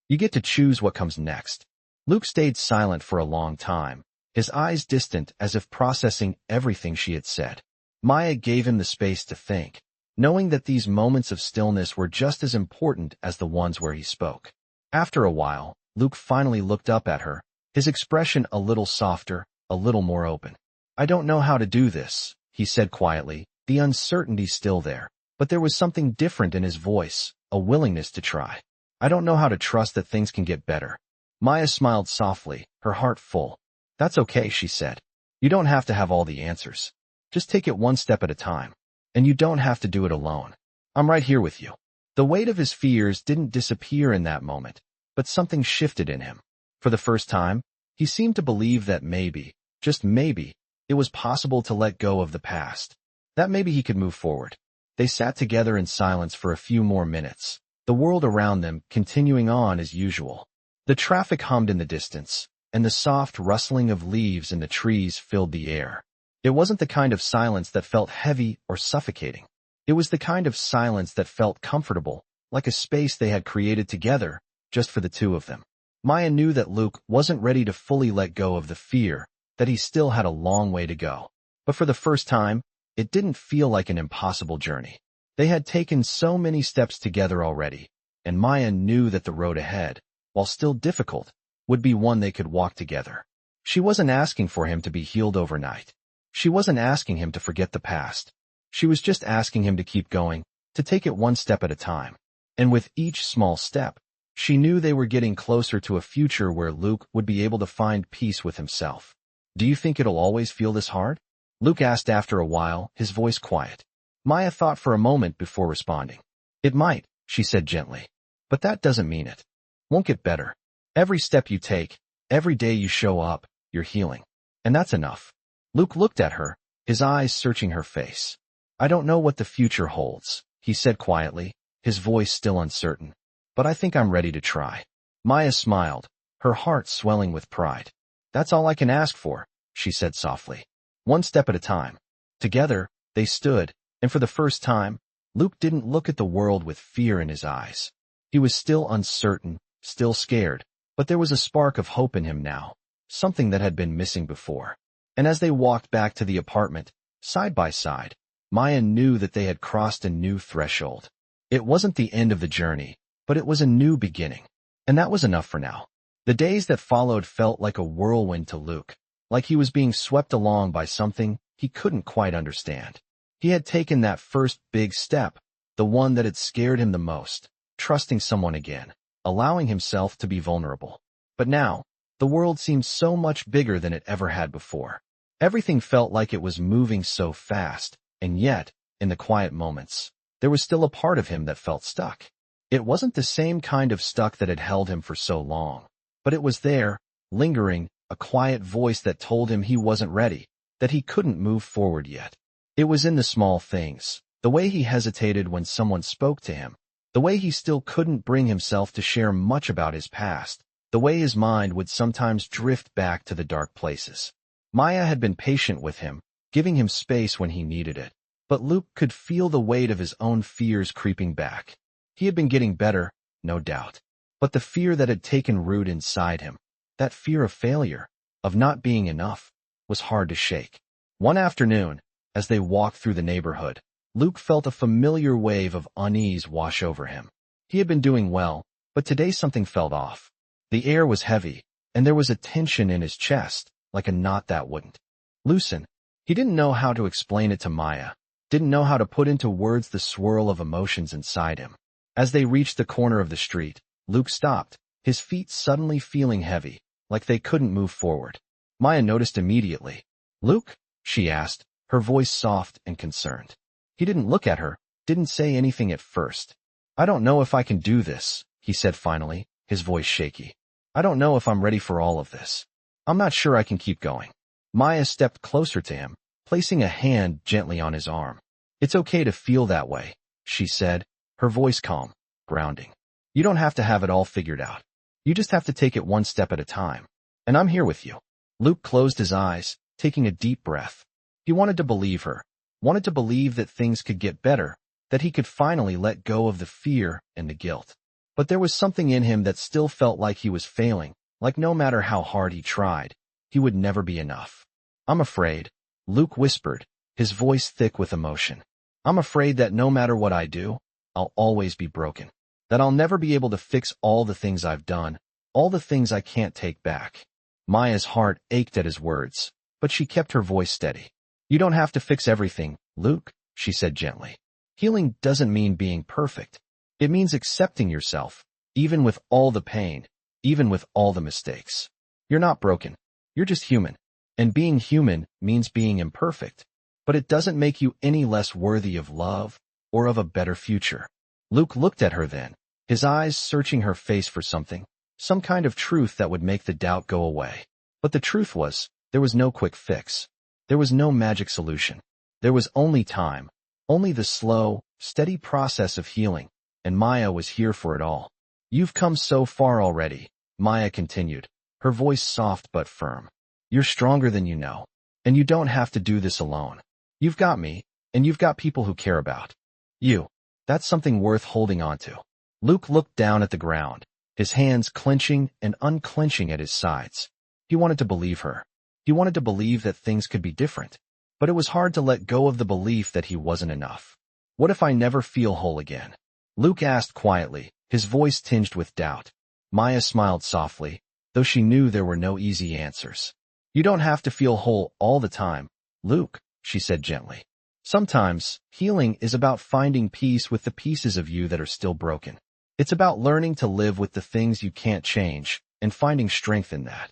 You get to choose what comes next. Luke stayed silent for a long time, his eyes distant as if processing everything she had said. Maya gave him the space to think, knowing that these moments of stillness were just as important as the ones where he spoke. After a while, Luke finally looked up at her, his expression a little softer, a little more open. I don't know how to do this, he said quietly, the uncertainty still there, but there was something different in his voice, a willingness to try. I don't know how to trust that things can get better. Maya smiled softly, her heart full. That's okay, she said. You don't have to have all the answers. Just take it one step at a time. And you don't have to do it alone. I'm right here with you. The weight of his fears didn't disappear in that moment, but something shifted in him. For the first time, he seemed to believe that maybe, just maybe, it was possible to let go of the past. That maybe he could move forward. They sat together in silence for a few more minutes, the world around them continuing on as usual. The traffic hummed in the distance, and the soft rustling of leaves in the trees filled the air. It wasn't the kind of silence that felt heavy or suffocating. It was the kind of silence that felt comfortable, like a space they had created together, just for the two of them. Maya knew that Luke wasn't ready to fully let go of the fear, that he still had a long way to go. But for the first time, it didn't feel like an impossible journey. They had taken so many steps together already, and Maya knew that the road ahead, while still difficult, would be one they could walk together. She wasn't asking for him to be healed overnight. She wasn't asking him to forget the past. She was just asking him to keep going, to take it one step at a time. And with each small step, she knew they were getting closer to a future where Luke would be able to find peace with himself. Do you think it'll always feel this hard? Luke asked after a while, his voice quiet. Maya thought for a moment before responding. It might, she said gently. But that doesn't mean it won't get better. Every step you take, every day you show up, you're healing. And that's enough. Luke looked at her, his eyes searching her face. I don't know what the future holds, he said quietly, his voice still uncertain. But I think I'm ready to try. Maya smiled, her heart swelling with pride. That's all I can ask for, she said softly. One step at a time. Together, they stood, and for the first time, Luke didn't look at the world with fear in his eyes. He was still uncertain, still scared, but there was a spark of hope in him now, something that had been missing before. And as they walked back to the apartment, side by side, Maya knew that they had crossed a new threshold. It wasn't the end of the journey, but it was a new beginning. And that was enough for now. The days that followed felt like a whirlwind to Luke, like he was being swept along by something he couldn't quite understand. He had taken that first big step, the one that had scared him the most, trusting someone again, allowing himself to be vulnerable. But now, the world seemed so much bigger than it ever had before. Everything felt like it was moving so fast, and yet, in the quiet moments, there was still a part of him that felt stuck. It wasn't the same kind of stuck that had held him for so long, but it was there, lingering, a quiet voice that told him he wasn't ready, that he couldn't move forward yet. It was in the small things, the way he hesitated when someone spoke to him, the way he still couldn't bring himself to share much about his past, the way his mind would sometimes drift back to the dark places. Maya had been patient with him, giving him space when he needed it, but Luke could feel the weight of his own fears creeping back. He had been getting better, no doubt, but the fear that had taken root inside him, that fear of failure, of not being enough, was hard to shake. One afternoon, as they walked through the neighborhood, Luke felt a familiar wave of unease wash over him. He had been doing well, but today something felt off. The air was heavy, and there was a tension in his chest, like a knot that wouldn't loosen. He didn't know how to explain it to Maya, didn't know how to put into words the swirl of emotions inside him. As they reached the corner of the street, Luke stopped, his feet suddenly feeling heavy, like they couldn't move forward. Maya noticed immediately. "Luke?" she asked, her voice soft and concerned. He didn't look at her, didn't say anything at first. "I don't know if I can do this," he said finally, his voice shaky. "I don't know if I'm ready for all of this. I'm not sure I can keep going." Maya stepped closer to him, placing a hand gently on his arm. "It's okay to feel that way," she said, her voice calm, grounding. "You don't have to have it all figured out. You just have to take it one step at a time. And I'm here with you." Luke closed his eyes, taking a deep breath. He wanted to believe her, wanted to believe that things could get better, that he could finally let go of the fear and the guilt. But there was something in him that still felt like he was failing, like no matter how hard he tried, he would never be enough. "I'm afraid," Luke whispered, his voice thick with emotion. "I'm afraid that no matter what I do, I'll always be broken. That I'll never be able to fix all the things I've done, all the things I can't take back." Maya's heart ached at his words, but she kept her voice steady. "You don't have to fix everything, Luke," she said gently. "Healing doesn't mean being perfect. It means accepting yourself, even with all the pain, even with all the mistakes. You're not broken. You're just human. And being human means being imperfect. But it doesn't make you any less worthy of love or of a better future." Luke looked at her then, his eyes searching her face for something, some kind of truth that would make the doubt go away. But the truth was, there was no quick fix. There was no magic solution. There was only time, only the slow, steady process of healing, and Maya was here for it all. "You've come so far already," Maya continued, her voice soft but firm. "You're stronger than you know, and you don't have to do this alone. You've got me, and you've got people who care about you. That's something worth holding on to." Luke looked down at the ground, his hands clenching and unclenching at his sides. He wanted to believe her. He wanted to believe that things could be different, but it was hard to let go of the belief that he wasn't enough. "What if I never feel whole again?" Luke asked quietly, his voice tinged with doubt. Maya smiled softly, though she knew there were no easy answers. "You don't have to feel whole all the time, Luke," she said gently. "Sometimes, healing is about finding peace with the pieces of you that are still broken. It's about learning to live with the things you can't change and finding strength in that."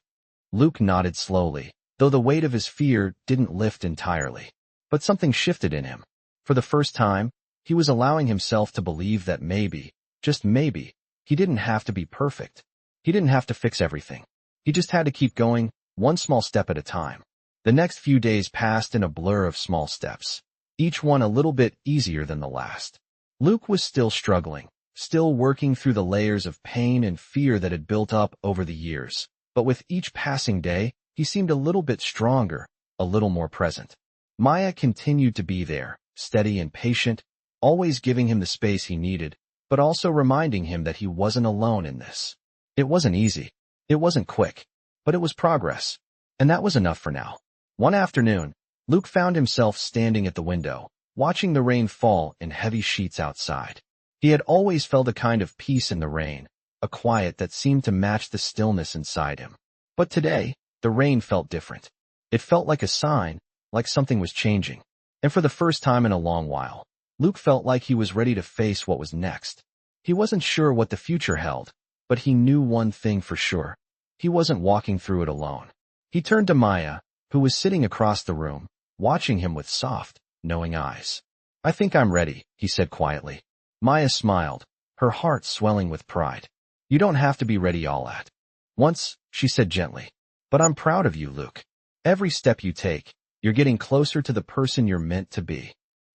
Luke nodded slowly, though the weight of his fear didn't lift entirely. But something shifted in him. For the first time, he was allowing himself to believe that maybe, just maybe, he didn't have to be perfect. He didn't have to fix everything. He just had to keep going, one small step at a time. The next few days passed in a blur of small steps, each one a little bit easier than the last. Luke was still struggling, still working through the layers of pain and fear that had built up over the years. But with each passing day, he seemed a little bit stronger, a little more present. Maya continued to be there, steady and patient, always giving him the space he needed, but also reminding him that he wasn't alone in this. It wasn't easy. It wasn't quick. But it was progress. And that was enough for now. One afternoon, Luke found himself standing at the window, watching the rain fall in heavy sheets outside. He had always felt a kind of peace in the rain, a quiet that seemed to match the stillness inside him. But today, the rain felt different. It felt like a sign, like something was changing. And for the first time in a long while, Luke felt like he was ready to face what was next. He wasn't sure what the future held, but he knew one thing for sure. He wasn't walking through it alone. He turned to Maya, who was sitting across the room, watching him with soft, knowing eyes. "I think I'm ready," he said quietly. Maya smiled, her heart swelling with pride. "You don't have to be ready all at once," she said gently. "But I'm proud of you, Luke. Every step you take, you're getting closer to the person you're meant to be."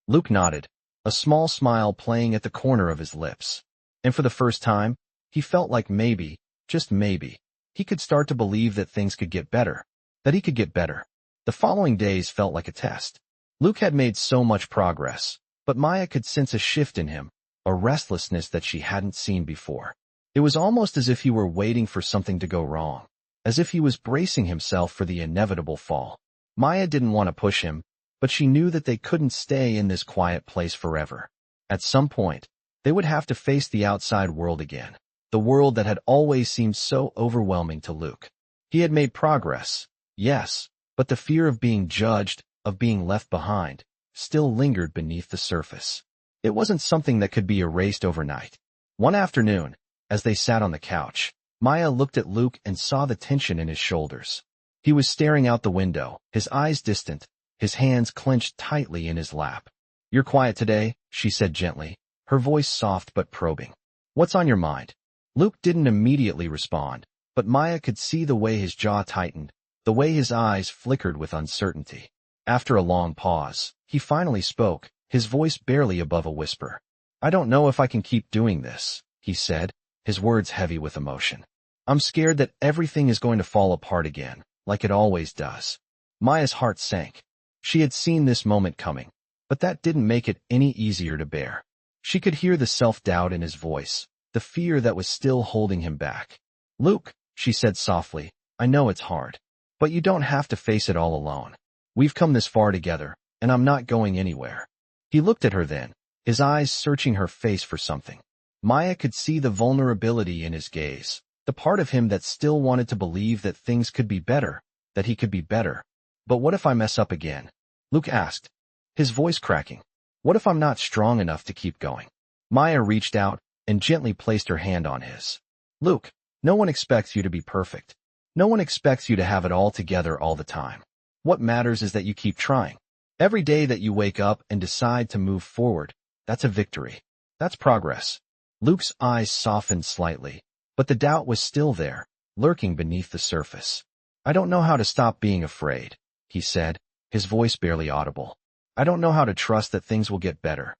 Luke nodded, a small smile playing at the corner of his lips. And for the first time, he felt like maybe, just maybe, he could start to believe that things could get better, that he could get better. The following days felt like a test. Luke had made so much progress, but Maya could sense a shift in him, a restlessness that she hadn't seen before. It was almost as if he were waiting for something to go wrong, as if he was bracing himself for the inevitable fall. Maya didn't want to push him, but she knew that they couldn't stay in this quiet place forever. At some point, they would have to face the outside world again, the world that had always seemed so overwhelming to Luke. He had made progress, yes, but the fear of being judged, of being left behind, still lingered beneath the surface. It wasn't something that could be erased overnight. One afternoon, as they sat on the couch, Maya looked at Luke and saw the tension in his shoulders. He was staring out the window, his eyes distant, his hands clenched tightly in his lap. "You're quiet today," she said gently, her voice soft but probing. "What's on your mind?" Luke didn't immediately respond, but Maya could see the way his jaw tightened, the way his eyes flickered with uncertainty. After a long pause, he finally spoke, his voice barely above a whisper. "I don't know if I can keep doing this," he said, his words heavy with emotion. "I'm scared that everything is going to fall apart again, like it always does." Maya's heart sank. She had seen this moment coming, but that didn't make it any easier to bear. She could hear the self-doubt in his voice, the fear that was still holding him back. "Luke," she said softly, "I know it's hard, but you don't have to face it all alone. We've come this far together, and I'm not going anywhere." He looked at her then, his eyes searching her face for something. Maya could see the vulnerability in his gaze, the part of him that still wanted to believe that things could be better, that he could be better. "But what if I mess up again?" Luke asked, his voice cracking. "What if I'm not strong enough to keep going?" Maya reached out and gently placed her hand on his. "Luke, no one expects you to be perfect. No one expects you to have it all together all the time. What matters is that you keep trying. Every day that you wake up and decide to move forward, that's a victory. That's progress." Luke's eyes softened slightly, but the doubt was still there, lurking beneath the surface. "I don't know how to stop being afraid," he said, his voice barely audible. "I don't know how to trust that things will get better."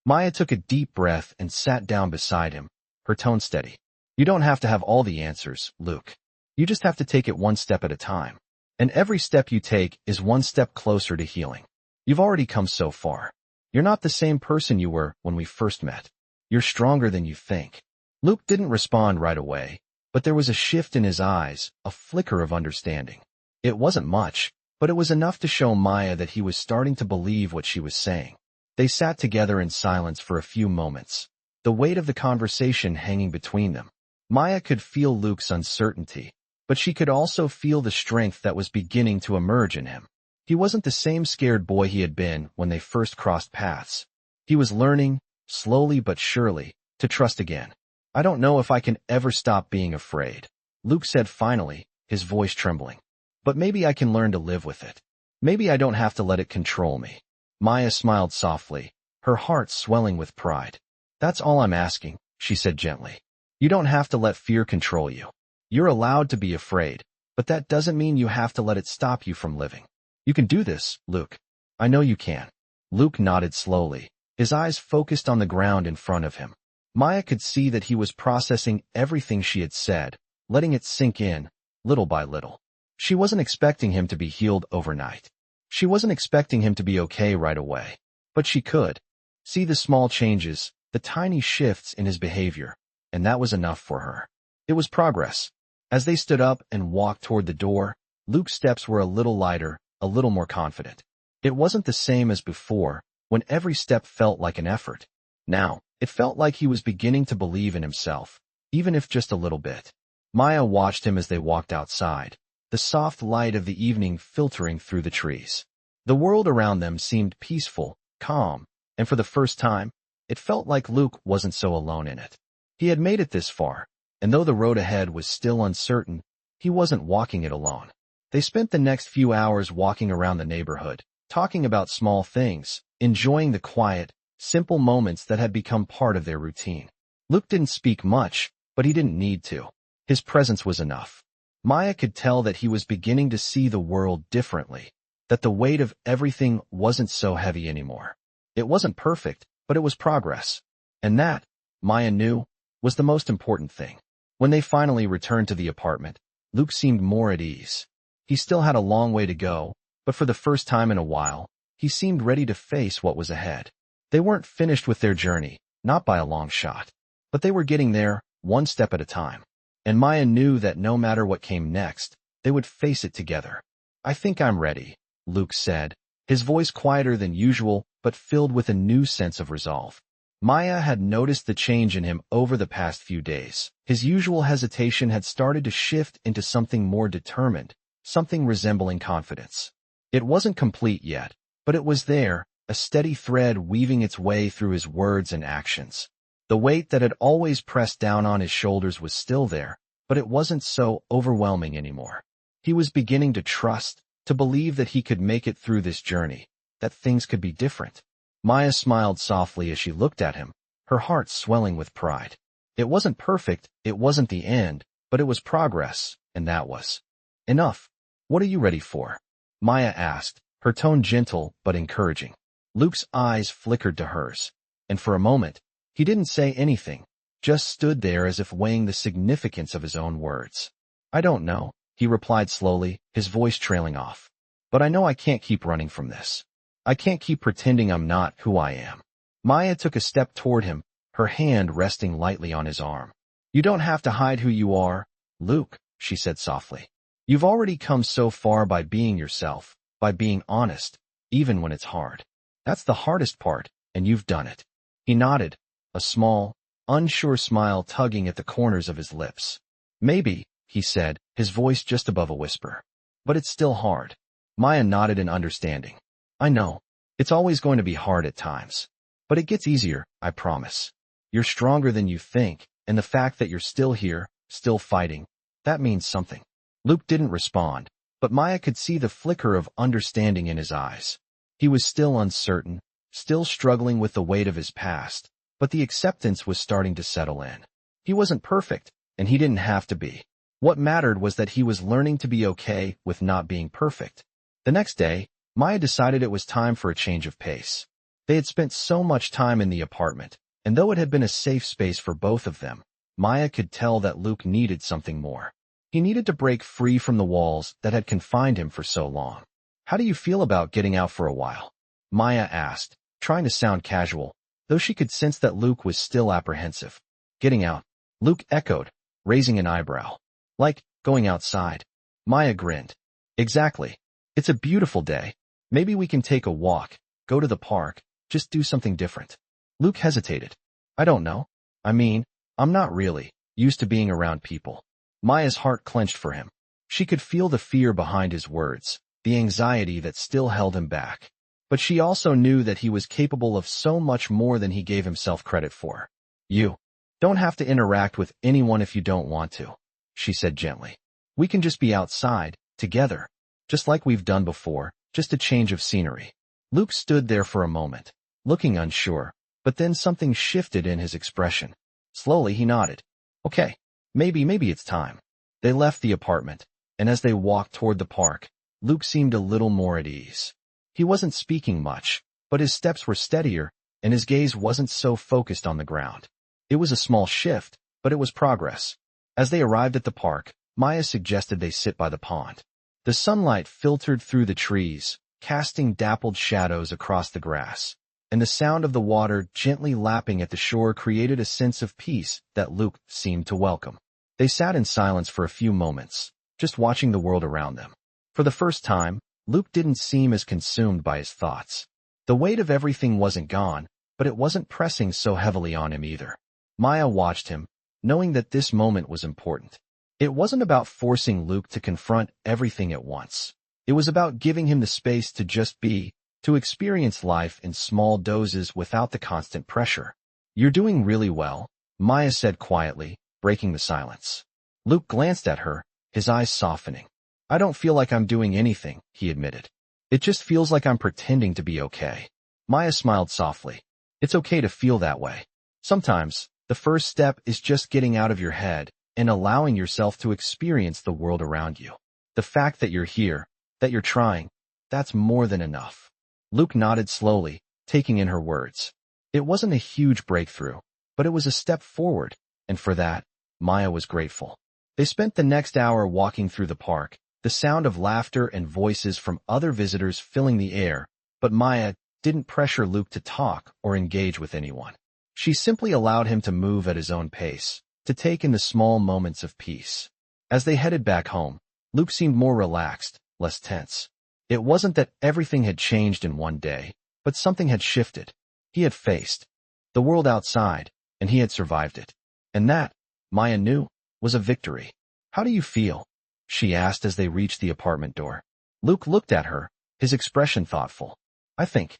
Maya took a deep breath and sat down beside him, her tone steady. "You don't have to have all the answers, Luke. You just have to take it one step at a time. And every step you take is one step closer to healing. You've already come so far. You're not the same person you were when we first met. You're stronger than you think." Luke didn't respond right away, but there was a shift in his eyes, a flicker of understanding. It wasn't much, but it was enough to show Maya that he was starting to believe what she was saying. They sat together in silence for a few moments, the weight of the conversation hanging between them. Maya could feel Luke's uncertainty, but she could also feel the strength that was beginning to emerge in him. He wasn't the same scared boy he had been when they first crossed paths. He was learning, slowly but surely, to trust again. "I don't know if I can ever stop being afraid," Luke said finally, his voice trembling. "But maybe I can learn to live with it. Maybe I don't have to let it control me." Maya smiled softly, her heart swelling with pride. "That's all I'm asking," she said gently. "You don't have to let fear control you. You're allowed to be afraid, but that doesn't mean you have to let it stop you from living. You can do this, Luke. I know you can." Luke nodded slowly, his eyes focused on the ground in front of him. Maya could see that he was processing everything she had said, letting it sink in, little by little. She wasn't expecting him to be healed overnight. She wasn't expecting him to be okay right away. But she could see the small changes, the tiny shifts in his behavior, and that was enough for her. It was progress. As they stood up and walked toward the door, Luke's steps were a little lighter, a little more confident. It wasn't the same as before, when every step felt like an effort. Now, it felt like he was beginning to believe in himself, even if just a little bit. Maya watched him as they walked outside, the soft light of the evening filtering through the trees. The world around them seemed peaceful, calm, and for the first time, it felt like Luke wasn't so alone in it. He had made it this far, and though the road ahead was still uncertain, he wasn't walking it alone. They spent the next few hours walking around the neighborhood, talking about small things, enjoying the quiet, simple moments that had become part of their routine. Luke didn't speak much, but he didn't need to. His presence was enough. Maya could tell that he was beginning to see the world differently, that the weight of everything wasn't so heavy anymore. It wasn't perfect, but it was progress. And that, Maya knew, was the most important thing. When they finally returned to the apartment, Luke seemed more at ease. He still had a long way to go, but for the first time in a while, he seemed ready to face what was ahead. They weren't finished with their journey, not by a long shot. But they were getting there, one step at a time. And Maya knew that no matter what came next, they would face it together. "I think I'm ready," Luke said, his voice quieter than usual, but filled with a new sense of resolve. Maya had noticed the change in him over the past few days. His usual hesitation had started to shift into something more determined, something resembling confidence. It wasn't complete yet, but it was there, a steady thread weaving its way through his words and actions. The weight that had always pressed down on his shoulders was still there, but it wasn't so overwhelming anymore. He was beginning to trust, to believe that he could make it through this journey, that things could be different. Maya smiled softly as she looked at him, her heart swelling with pride. It wasn't perfect, it wasn't the end, but it was progress, and that was enough. "What are you ready for?" Maya asked, her tone gentle but encouraging. Luke's eyes flickered to hers, and for a moment, he didn't say anything, just stood there as if weighing the significance of his own words. "I don't know," he replied slowly, his voice trailing off. "But I know I can't keep running from this. I can't keep pretending I'm not who I am." Maya took a step toward him, her hand resting lightly on his arm. "You don't have to hide who you are, Luke," she said softly. "You've already come so far by being yourself, by being honest, even when it's hard. That's the hardest part, and you've done it." He nodded, a small, unsure smile tugging at the corners of his lips. "Maybe," he said, his voice just above a whisper. "But it's still hard." Maya nodded in understanding. "I know. It's always going to be hard at times. But it gets easier, I promise. You're stronger than you think, and the fact that you're still here, still fighting, that means something." Luke didn't respond, but Maya could see the flicker of understanding in his eyes. He was still uncertain, still struggling with the weight of his past, but the acceptance was starting to settle in. He wasn't perfect, and he didn't have to be. What mattered was that he was learning to be okay with not being perfect. The next day, Maya decided it was time for a change of pace. They had spent so much time in the apartment, and though it had been a safe space for both of them, Maya could tell that Luke needed something more. He needed to break free from the walls that had confined him for so long. "How do you feel about getting out for a while?" Maya asked, trying to sound casual, though she could sense that Luke was still apprehensive. "Getting out?" Luke echoed, raising an eyebrow. "Like, going outside." Maya grinned. "Exactly. It's a beautiful day. Maybe we can take a walk, go to the park, just do something different." Luke hesitated. "I don't know. I mean, I'm not really used to being around people." Maya's heart clenched for him. She could feel the fear behind his words, the anxiety that still held him back. But she also knew that he was capable of so much more than he gave himself credit for. "You don't have to interact with anyone if you don't want to," she said gently. "We can just be outside, together, just like we've done before, just a change of scenery." Luke stood there for a moment, looking unsure, but then something shifted in his expression. Slowly he nodded. "Okay, maybe it's time." They left the apartment, and as they walked toward the park, Luke seemed a little more at ease. He wasn't speaking much, but his steps were steadier, and his gaze wasn't so focused on the ground. It was a small shift, but it was progress. As they arrived at the park, Maya suggested they sit by the pond. The sunlight filtered through the trees, casting dappled shadows across the grass, and the sound of the water gently lapping at the shore created a sense of peace that Luke seemed to welcome. They sat in silence for a few moments, just watching the world around them. For the first time, Luke didn't seem as consumed by his thoughts. The weight of everything wasn't gone, but it wasn't pressing so heavily on him either. Maya watched him, knowing that this moment was important. It wasn't about forcing Luke to confront everything at once. It was about giving him the space to just be, to experience life in small doses without the constant pressure. "You're doing really well," Maya said quietly, breaking the silence. Luke glanced at her, his eyes softening. I don't feel like I'm doing anything, he admitted. It just feels like I'm pretending to be okay. Maya smiled softly. It's okay to feel that way. Sometimes, the first step is just getting out of your head and allowing yourself to experience the world around you. The fact that you're here, that you're trying, that's more than enough. Luke nodded slowly, taking in her words. It wasn't a huge breakthrough, but it was a step forward, and for that, Maya was grateful. They spent the next hour walking through the park, the sound of laughter and voices from other visitors filling the air, but Maya didn't pressure Luke to talk or engage with anyone. She simply allowed him to move at his own pace, to take in the small moments of peace. As they headed back home, Luke seemed more relaxed, less tense. It wasn't that everything had changed in one day, but something had shifted. He had faced the world outside, and he had survived it. And that, Maya knew, was a victory. How do you feel? She asked as they reached the apartment door. Luke looked at her, his expression thoughtful. I think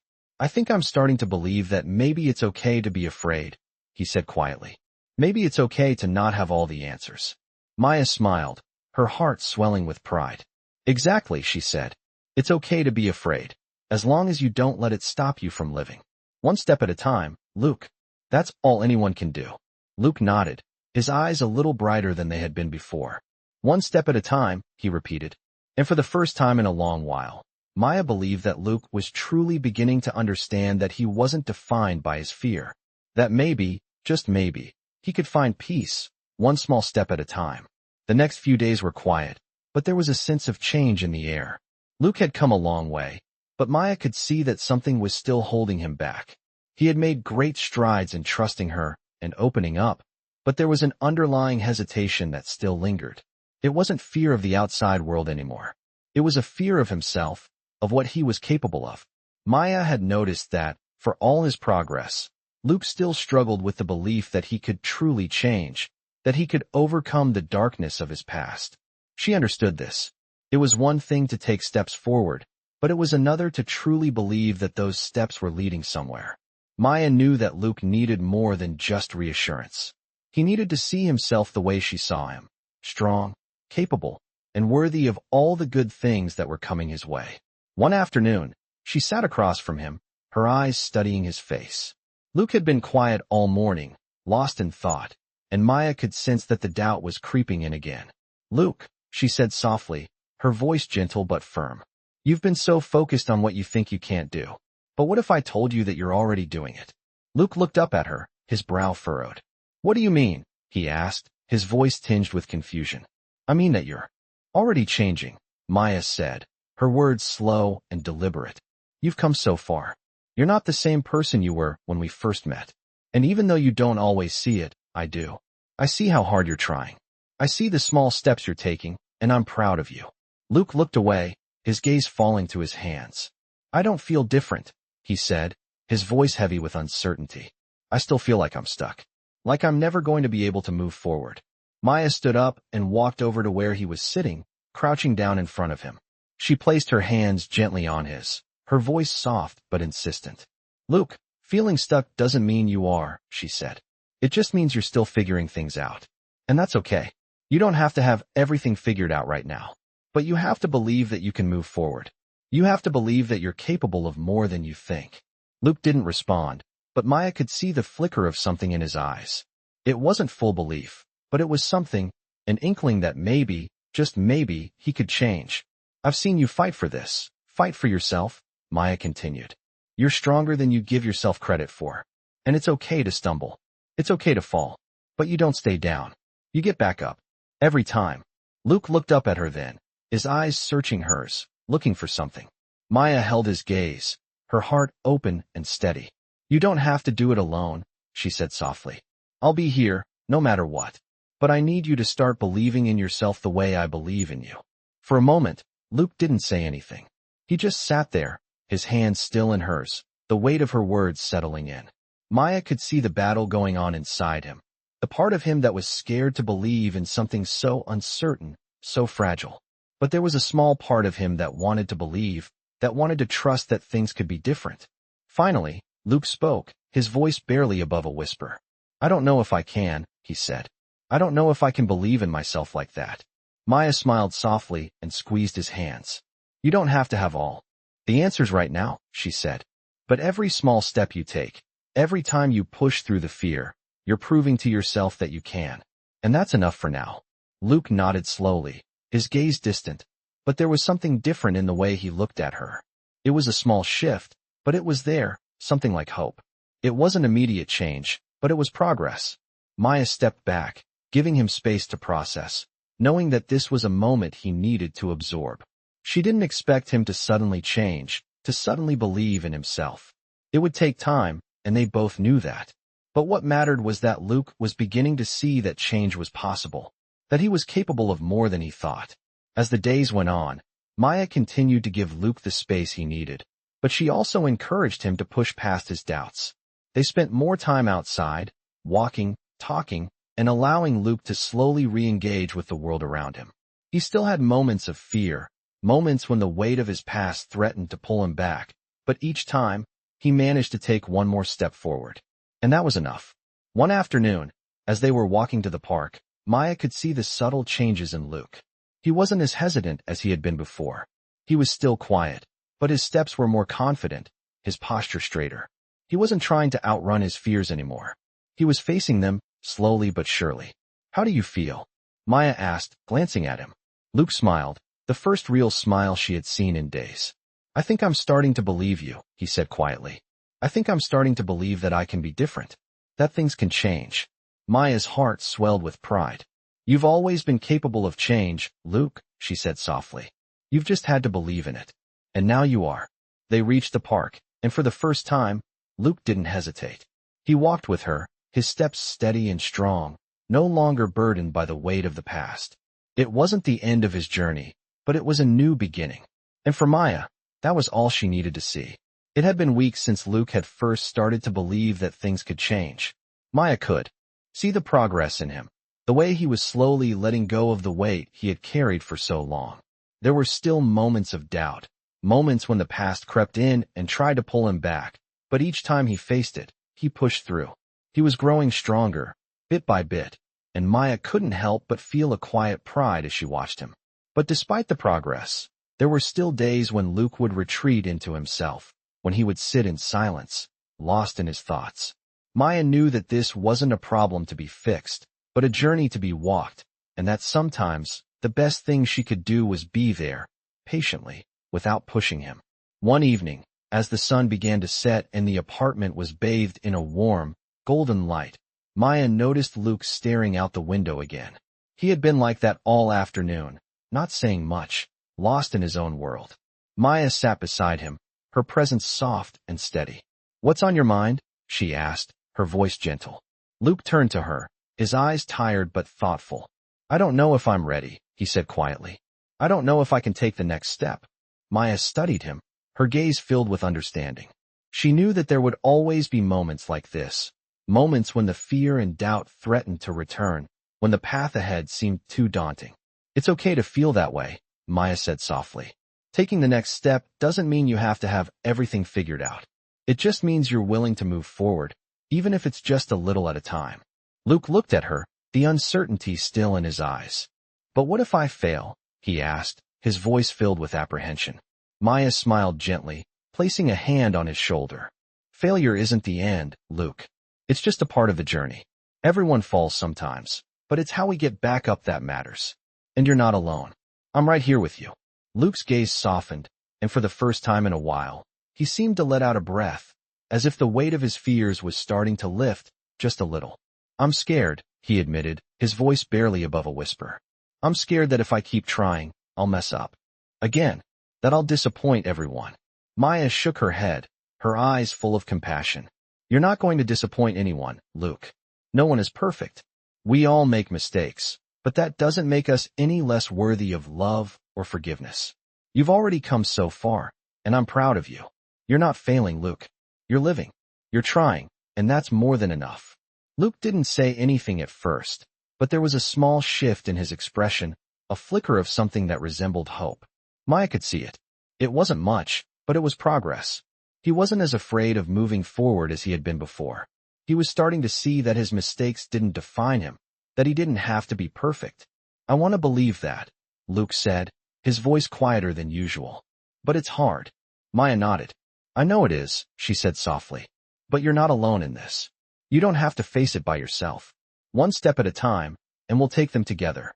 I'm starting to believe that maybe it's okay to be afraid, he said quietly. Maybe it's okay to not have all the answers. Maya smiled, her heart swelling with pride. Exactly, she said. It's okay to be afraid, as long as you don't let it stop you from living. One step at a time, Luke. That's all anyone can do. Luke nodded, his eyes a little brighter than they had been before. One step at a time, he repeated. And for the first time in a long while, Maya believed that Luke was truly beginning to understand that he wasn't defined by his fear. That maybe, just maybe, he could find peace, one small step at a time. The next few days were quiet, but there was a sense of change in the air. Luke had come a long way, but Maya could see that something was still holding him back. He had made great strides in trusting her and opening up, but there was an underlying hesitation that still lingered. It wasn't fear of the outside world anymore. It was a fear of himself, of what he was capable of. Maya had noticed that, for all his progress, Luke still struggled with the belief that he could truly change, that he could overcome the darkness of his past. She understood this. It was one thing to take steps forward, but it was another to truly believe that those steps were leading somewhere. Maya knew that Luke needed more than just reassurance. He needed to see himself the way she saw him, strong, capable, and worthy of all the good things that were coming his way. One afternoon, she sat across from him, her eyes studying his face. Luke had been quiet all morning, lost in thought, and Maya could sense that the doubt was creeping in again. Luke, she said softly, her voice gentle but firm. You've been so focused on what you think you can't do. But what if I told you that you're already doing it? Luke looked up at her, his brow furrowed. What do you mean? He asked, his voice tinged with confusion. I mean that you're already changing, Maya said, her words slow and deliberate. You've come so far. You're not the same person you were when we first met. And even though you don't always see it, I do. I see how hard you're trying. I see the small steps you're taking, and I'm proud of you. Luke looked away, his gaze falling to his hands. I don't feel different, he said, his voice heavy with uncertainty. I still feel like I'm stuck. Like I'm never going to be able to move forward. Maya stood up and walked over to where he was sitting, crouching down in front of him. She placed her hands gently on his, her voice soft but insistent. Luke, feeling stuck doesn't mean you are, she said. It just means you're still figuring things out. And that's okay. You don't have to have everything figured out right now. But you have to believe that you can move forward. You have to believe that you're capable of more than you think. Luke didn't respond, but Maya could see the flicker of something in his eyes. It wasn't full belief, but it was something, an inkling that maybe, just maybe, he could change. I've seen you fight for this. Fight for yourself, Maya continued. You're stronger than you give yourself credit for. And it's okay to stumble. It's okay to fall. But you don't stay down. You get back up. Every time. Luke looked up at her then, his eyes searching hers, looking for something. Maya held his gaze, her heart open and steady. You don't have to do it alone, she said softly. I'll be here, no matter what. But I need you to start believing in yourself the way I believe in you. For a moment, Luke didn't say anything. He just sat there, his hands still in hers, the weight of her words settling in. Maya could see the battle going on inside him, the part of him that was scared to believe in something so uncertain, so fragile. But there was a small part of him that wanted to believe, that wanted to trust that things could be different. Finally, Luke spoke, his voice barely above a whisper. I don't know if I can, he said. I don't know if I can believe in myself like that. Maya smiled softly and squeezed his hands. You don't have to have all the answers right now, she said. But every small step you take, every time you push through the fear, you're proving to yourself that you can. And that's enough for now. Luke nodded slowly, his gaze distant, but there was something different in the way he looked at her. It was a small shift, but it was there, something like hope. It wasn't immediate change, but it was progress. Maya stepped back, giving him space to process, knowing that this was a moment he needed to absorb. She didn't expect him to suddenly change, to suddenly believe in himself. It would take time, and they both knew that. But what mattered was that Luke was beginning to see that change was possible, that he was capable of more than he thought. As the days went on, Maya continued to give Luke the space he needed, but she also encouraged him to push past his doubts. They spent more time outside, walking, talking, and allowing Luke to slowly re-engage with the world around him. He still had moments of fear, moments when the weight of his past threatened to pull him back, but each time, he managed to take one more step forward. And that was enough. One afternoon, as they were walking to the park, Maya could see the subtle changes in Luke. He wasn't as hesitant as he had been before. He was still quiet, but his steps were more confident, his posture straighter. He wasn't trying to outrun his fears anymore. He was facing them, slowly but surely. How do you feel? Maya asked, glancing at him. Luke smiled, the first real smile she had seen in days. I think I'm starting to believe you, he said quietly. I think I'm starting to believe that I can be different, that things can change. Maya's heart swelled with pride. You've always been capable of change, Luke, she said softly. You've just had to believe in it. And now you are. They reached the park, and for the first time, Luke didn't hesitate. He walked with her, his steps steady and strong, no longer burdened by the weight of the past. It wasn't the end of his journey, but it was a new beginning. And for Maya, that was all she needed to see. It had been weeks since Luke had first started to believe that things could change. Maya could see the progress in him, the way he was slowly letting go of the weight he had carried for so long. There were still moments of doubt, moments when the past crept in and tried to pull him back, but each time he faced it, he pushed through. He was growing stronger, bit by bit, and Maya couldn't help but feel a quiet pride as she watched him. But despite the progress, there were still days when Luke would retreat into himself, when he would sit in silence, lost in his thoughts. Maya knew that this wasn't a problem to be fixed, but a journey to be walked, and that sometimes the best thing she could do was be there, patiently, without pushing him. One evening, as the sun began to set and the apartment was bathed in a warm, golden light, Maya noticed Luke staring out the window again. He had been like that all afternoon, not saying much, lost in his own world. Maya sat beside him, her presence soft and steady. What's on your mind? She asked, her voice gentle. Luke turned to her, his eyes tired but thoughtful. I don't know if I'm ready, he said quietly. I don't know if I can take the next step. Maya studied him, her gaze filled with understanding. She knew that there would always be moments like this, moments when the fear and doubt threatened to return, when the path ahead seemed too daunting. It's okay to feel that way, Maya said softly. Taking the next step doesn't mean you have to have everything figured out. It just means you're willing to move forward, even if it's just a little at a time. Luke looked at her, the uncertainty still in his eyes. But what if I fail? He asked, his voice filled with apprehension. Maya smiled gently, placing a hand on his shoulder. Failure isn't the end, Luke. It's just a part of the journey. Everyone falls sometimes, but it's how we get back up that matters. And you're not alone. I'm right here with you. Luke's gaze softened, and for the first time in a while, he seemed to let out a breath, as if the weight of his fears was starting to lift, just a little. I'm scared, he admitted, his voice barely above a whisper. I'm scared that if I keep trying, I'll mess up. Again, that I'll disappoint everyone. Maya shook her head, her eyes full of compassion. You're not going to disappoint anyone, Luke. No one is perfect. We all make mistakes, but that doesn't make us any less worthy of love or forgiveness. You've already come so far, and I'm proud of you. You're not failing, Luke. You're living. You're trying, and that's more than enough. Luke didn't say anything at first, but there was a small shift in his expression, a flicker of something that resembled hope. Maya could see it. It wasn't much, but it was progress. He wasn't as afraid of moving forward as he had been before. He was starting to see that his mistakes didn't define him, that he didn't have to be perfect. I want to believe that, Luke said, his voice quieter than usual. But it's hard. Maya nodded. I know it is, she said softly. But you're not alone in this. You don't have to face it by yourself. One step at a time, and we'll take them together.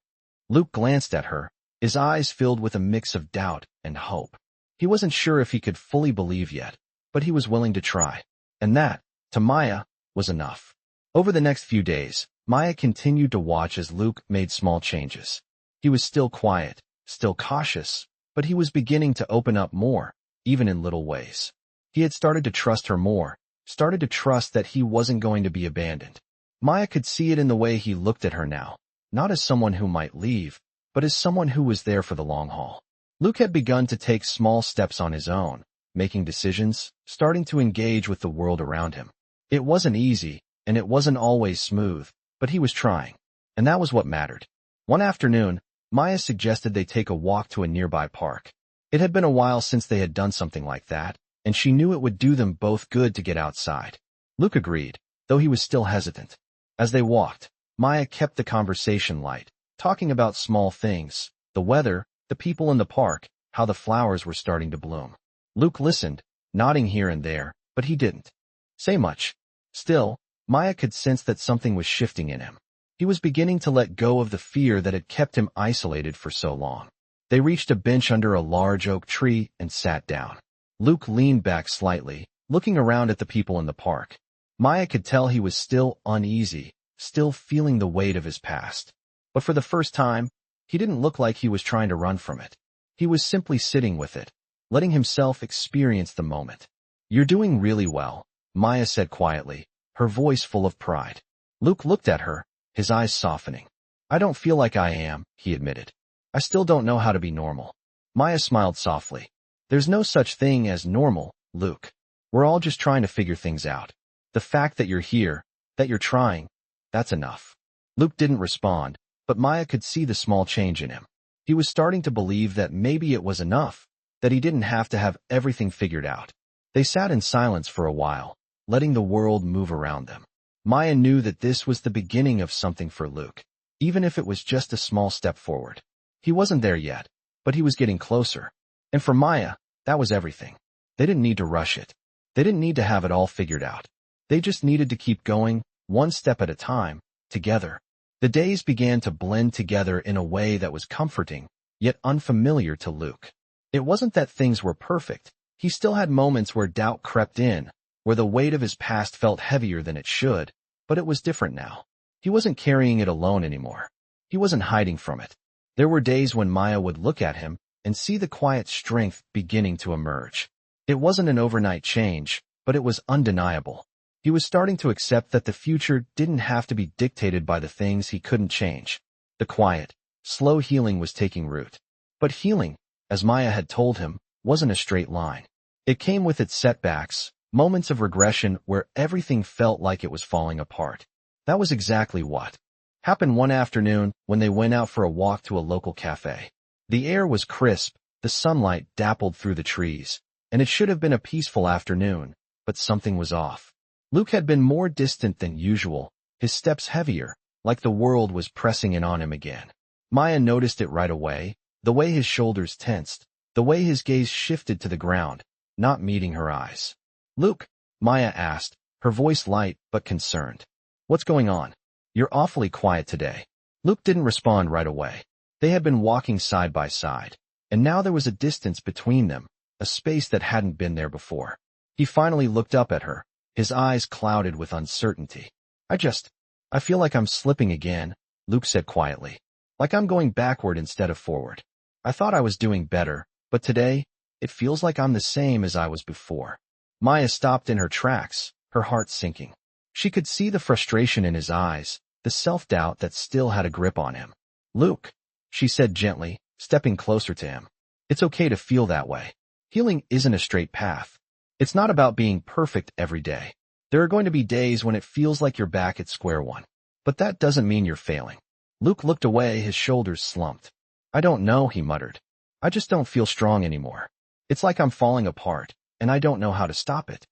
Luke glanced at her, his eyes filled with a mix of doubt and hope. He wasn't sure if he could fully believe yet, but he was willing to try. And that, to Maya, was enough. Over the next few days, Maya continued to watch as Luke made small changes. He was still quiet, still cautious, but he was beginning to open up more, even in little ways. He had started to trust her more, started to trust that he wasn't going to be abandoned. Maya could see it in the way he looked at her now, not as someone who might leave, but as someone who was there for the long haul. Luke had begun to take small steps on his own, making decisions, starting to engage with the world around him. It wasn't easy, and it wasn't always smooth, but he was trying, and that was what mattered. One afternoon, Maya suggested they take a walk to a nearby park. It had been a while since they had done something like that, and she knew it would do them both good to get outside. Luke agreed, though he was still hesitant. As they walked, Maya kept the conversation light, talking about small things, the weather, the people in the park, how the flowers were starting to bloom. Luke listened, nodding here and there, but he didn't say much. Still, Maya could sense that something was shifting in him. He was beginning to let go of the fear that had kept him isolated for so long. They reached a bench under a large oak tree and sat down. Luke leaned back slightly, looking around at the people in the park. Maya could tell he was still uneasy, still feeling the weight of his past. But for the first time, he didn't look like he was trying to run from it. He was simply sitting with it, letting himself experience the moment. You're doing really well, Maya said quietly, her voice full of pride. Luke looked at her, his eyes softening. I don't feel like I am, he admitted. I still don't know how to be normal. Maya smiled softly. There's no such thing as normal, Luke. We're all just trying to figure things out. The fact that you're here, that you're trying, that's enough. Luke didn't respond, but Maya could see the small change in him. He was starting to believe that maybe it was enough, that he didn't have to have everything figured out. They sat in silence for a while, letting the world move around them. Maya knew that this was the beginning of something for Luke, even if it was just a small step forward. He wasn't there yet, but he was getting closer. And for Maya, that was everything. They didn't need to rush it. They didn't need to have it all figured out. They just needed to keep going, one step at a time, together. The days began to blend together in a way that was comforting, yet unfamiliar to Luke. It wasn't that things were perfect. He still had moments where doubt crept in, where the weight of his past felt heavier than it should, but it was different now. He wasn't carrying it alone anymore. He wasn't hiding from it. There were days when Maya would look at him and see the quiet strength beginning to emerge. It wasn't an overnight change, but it was undeniable. He was starting to accept that the future didn't have to be dictated by the things he couldn't change. The quiet, slow healing was taking root. But healing, as Maya had told him, wasn't a straight line. It came with its setbacks, moments of regression where everything felt like it was falling apart. That was exactly what happened one afternoon when they went out for a walk to a local cafe. The air was crisp, the sunlight dappled through the trees, and it should have been a peaceful afternoon, but something was off. Luke had been more distant than usual, his steps heavier, like the world was pressing in on him again. Maya noticed it right away, the way his shoulders tensed, the way his gaze shifted to the ground, not meeting her eyes. Luke, Maya asked, her voice light but concerned. What's going on? You're awfully quiet today. Luke didn't respond right away. They had been walking side by side, and now there was a distance between them, a space that hadn't been there before. He finally looked up at her, his eyes clouded with uncertainty. I feel like I'm slipping again, Luke said quietly. Like I'm going backward instead of forward. I thought I was doing better, but today, it feels like I'm the same as I was before. Maya stopped in her tracks, her heart sinking. She could see the frustration in his eyes, the self-doubt that still had a grip on him. Luke, she said gently, stepping closer to him. It's okay to feel that way. Healing isn't a straight path. It's not about being perfect every day. There are going to be days when it feels like you're back at square one. But that doesn't mean you're failing. Luke looked away, his shoulders slumped. I don't know, he muttered. I just don't feel strong anymore. It's like I'm falling apart, and I don't know how to stop it.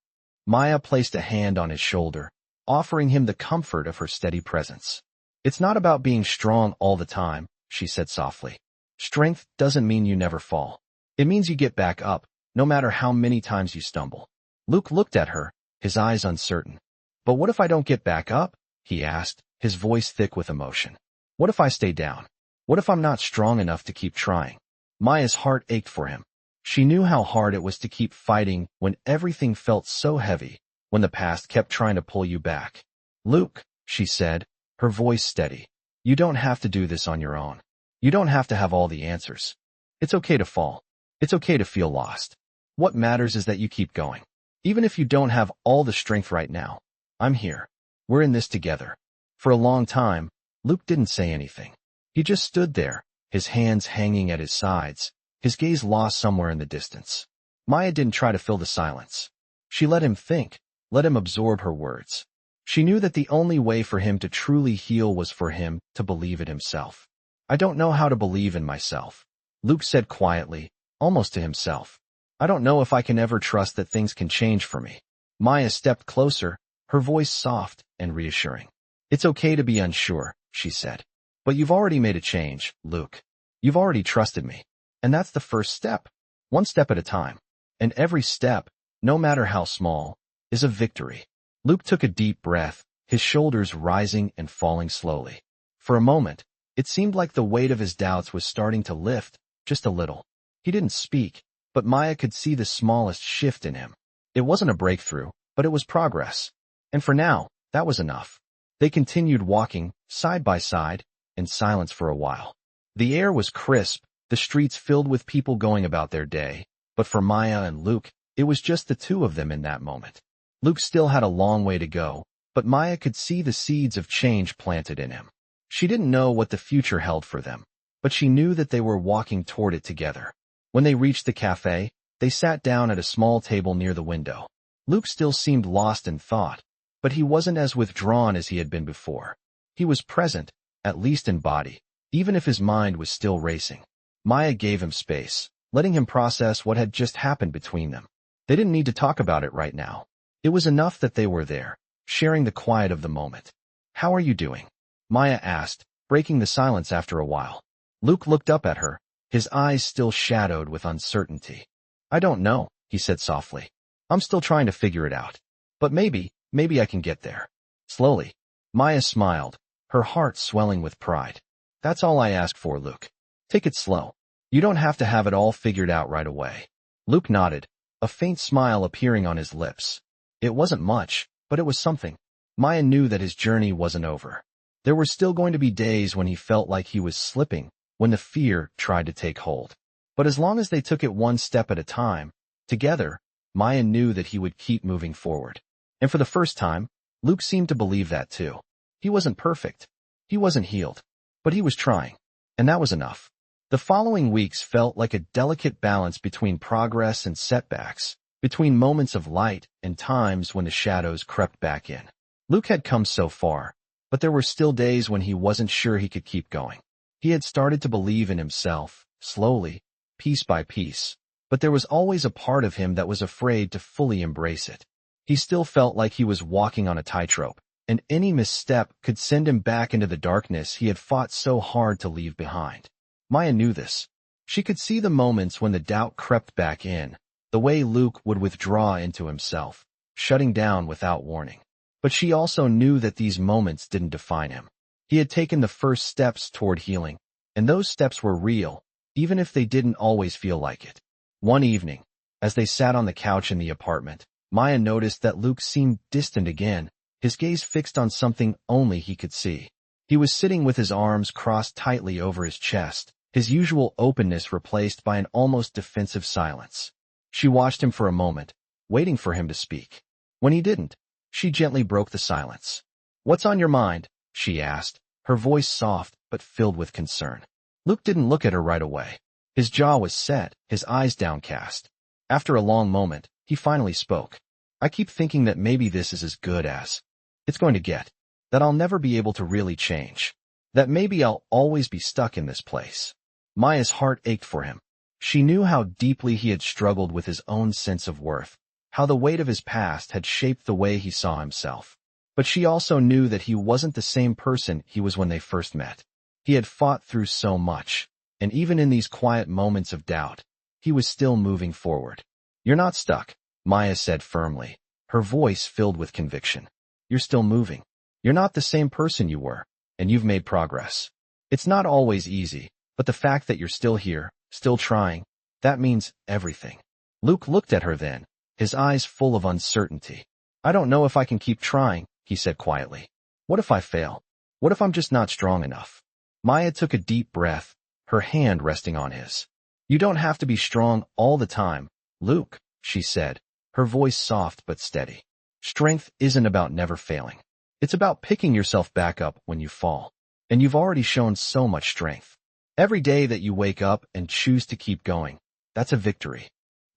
Maya placed a hand on his shoulder, offering him the comfort of her steady presence. It's not about being strong all the time, she said softly. Strength doesn't mean you never fall. It means you get back up, no matter how many times you stumble. Luke looked at her, his eyes uncertain. But what if I don't get back up? He asked, his voice thick with emotion. What if I stay down? What if I'm not strong enough to keep trying? Maya's heart ached for him. She knew how hard it was to keep fighting when everything felt so heavy, when the past kept trying to pull you back. Luke, she said, her voice steady. You don't have to do this on your own. You don't have to have all the answers. It's okay to fall. It's okay to feel lost. What matters is that you keep going. Even if you don't have all the strength right now, I'm here. We're in this together. For a long time, Luke didn't say anything. He just stood there, his hands hanging at his sides, his gaze lost somewhere in the distance. Maya didn't try to fill the silence. She let him think, let him absorb her words. She knew that the only way for him to truly heal was for him to believe it himself. I don't know how to believe in myself, Luke said quietly, almost to himself. I don't know if I can ever trust that things can change for me. Maya stepped closer, her voice soft and reassuring. It's okay to be unsure, she said. But you've already made a change, Luke. You've already trusted me. And that's the first step. One step at a time. And every step, no matter how small, is a victory. Luke took a deep breath, his shoulders rising and falling slowly. For a moment, it seemed like the weight of his doubts was starting to lift, just a little. He didn't speak, but Maya could see the smallest shift in him. It wasn't a breakthrough, but it was progress. And for now, that was enough. They continued walking, side by side, in silence for a while. The air was crisp, the streets filled with people going about their day, but for Maya and Luke, it was just the two of them in that moment. Luke still had a long way to go, but Maya could see the seeds of change planted in him. She didn't know what the future held for them, but she knew that they were walking toward it together. When they reached the cafe, they sat down at a small table near the window. Luke still seemed lost in thought, but he wasn't as withdrawn as he had been before. He was present, at least in body, even if his mind was still racing. Maya gave him space, letting him process what had just happened between them. They didn't need to talk about it right now. It was enough that they were there, sharing the quiet of the moment. How are you doing? Maya asked, breaking the silence after a while. Luke looked up at her, his eyes still shadowed with uncertainty. I don't know, he said softly. I'm still trying to figure it out. But maybe I can get there. Slowly. Maya smiled, her heart swelling with pride. That's all I ask for, Luke. Take it slow. You don't have to have it all figured out right away. Luke nodded, a faint smile appearing on his lips. It wasn't much, but it was something. Maya knew that his journey wasn't over. There were still going to be days when he felt like he was slipping, when the fear tried to take hold. But as long as they took it one step at a time, together, Maya knew that he would keep moving forward. And for the first time, Luke seemed to believe that too. He wasn't perfect. He wasn't healed. But he was trying. And that was enough. The following weeks felt like a delicate balance between progress and setbacks, between moments of light and times when the shadows crept back in. Luke had come so far, but there were still days when he wasn't sure he could keep going. He had started to believe in himself, slowly, piece by piece, but there was always a part of him that was afraid to fully embrace it. He still felt like he was walking on a tightrope, and any misstep could send him back into the darkness he had fought so hard to leave behind. Maya knew this. She could see the moments when the doubt crept back in, the way Luke would withdraw into himself, shutting down without warning. But she also knew that these moments didn't define him. He had taken the first steps toward healing, and those steps were real, even if they didn't always feel like it. One evening, as they sat on the couch in the apartment, Maya noticed that Luke seemed distant again, his gaze fixed on something only he could see. He was sitting with his arms crossed tightly over his chest, his usual openness replaced by an almost defensive silence. She watched him for a moment, waiting for him to speak. When he didn't, she gently broke the silence. "What's on your mind?" she asked, her voice soft but filled with concern. Luke didn't look at her right away. His jaw was set, his eyes downcast. After a long moment, he finally spoke. "I keep thinking that maybe this is as good as it's going to get. That I'll never be able to really change. That maybe I'll always be stuck in this place." Maya's heart ached for him. She knew how deeply he had struggled with his own sense of worth, how the weight of his past had shaped the way he saw himself. But she also knew that he wasn't the same person he was when they first met. He had fought through so much, and even in these quiet moments of doubt, he was still moving forward. "You're not stuck," Maya said firmly, her voice filled with conviction. "You're still moving. You're not the same person you were, and you've made progress. It's not always easy, but the fact that you're still here, still trying, that means everything." Luke looked at her then, his eyes full of uncertainty. "I don't know if I can keep trying," he said quietly. "What if I fail? What if I'm just not strong enough?" Maya took a deep breath, her hand resting on his. "You don't have to be strong all the time, Luke," she said, her voice soft but steady. "Strength isn't about never failing. It's about picking yourself back up when you fall. And you've already shown so much strength. Every day that you wake up and choose to keep going, that's a victory."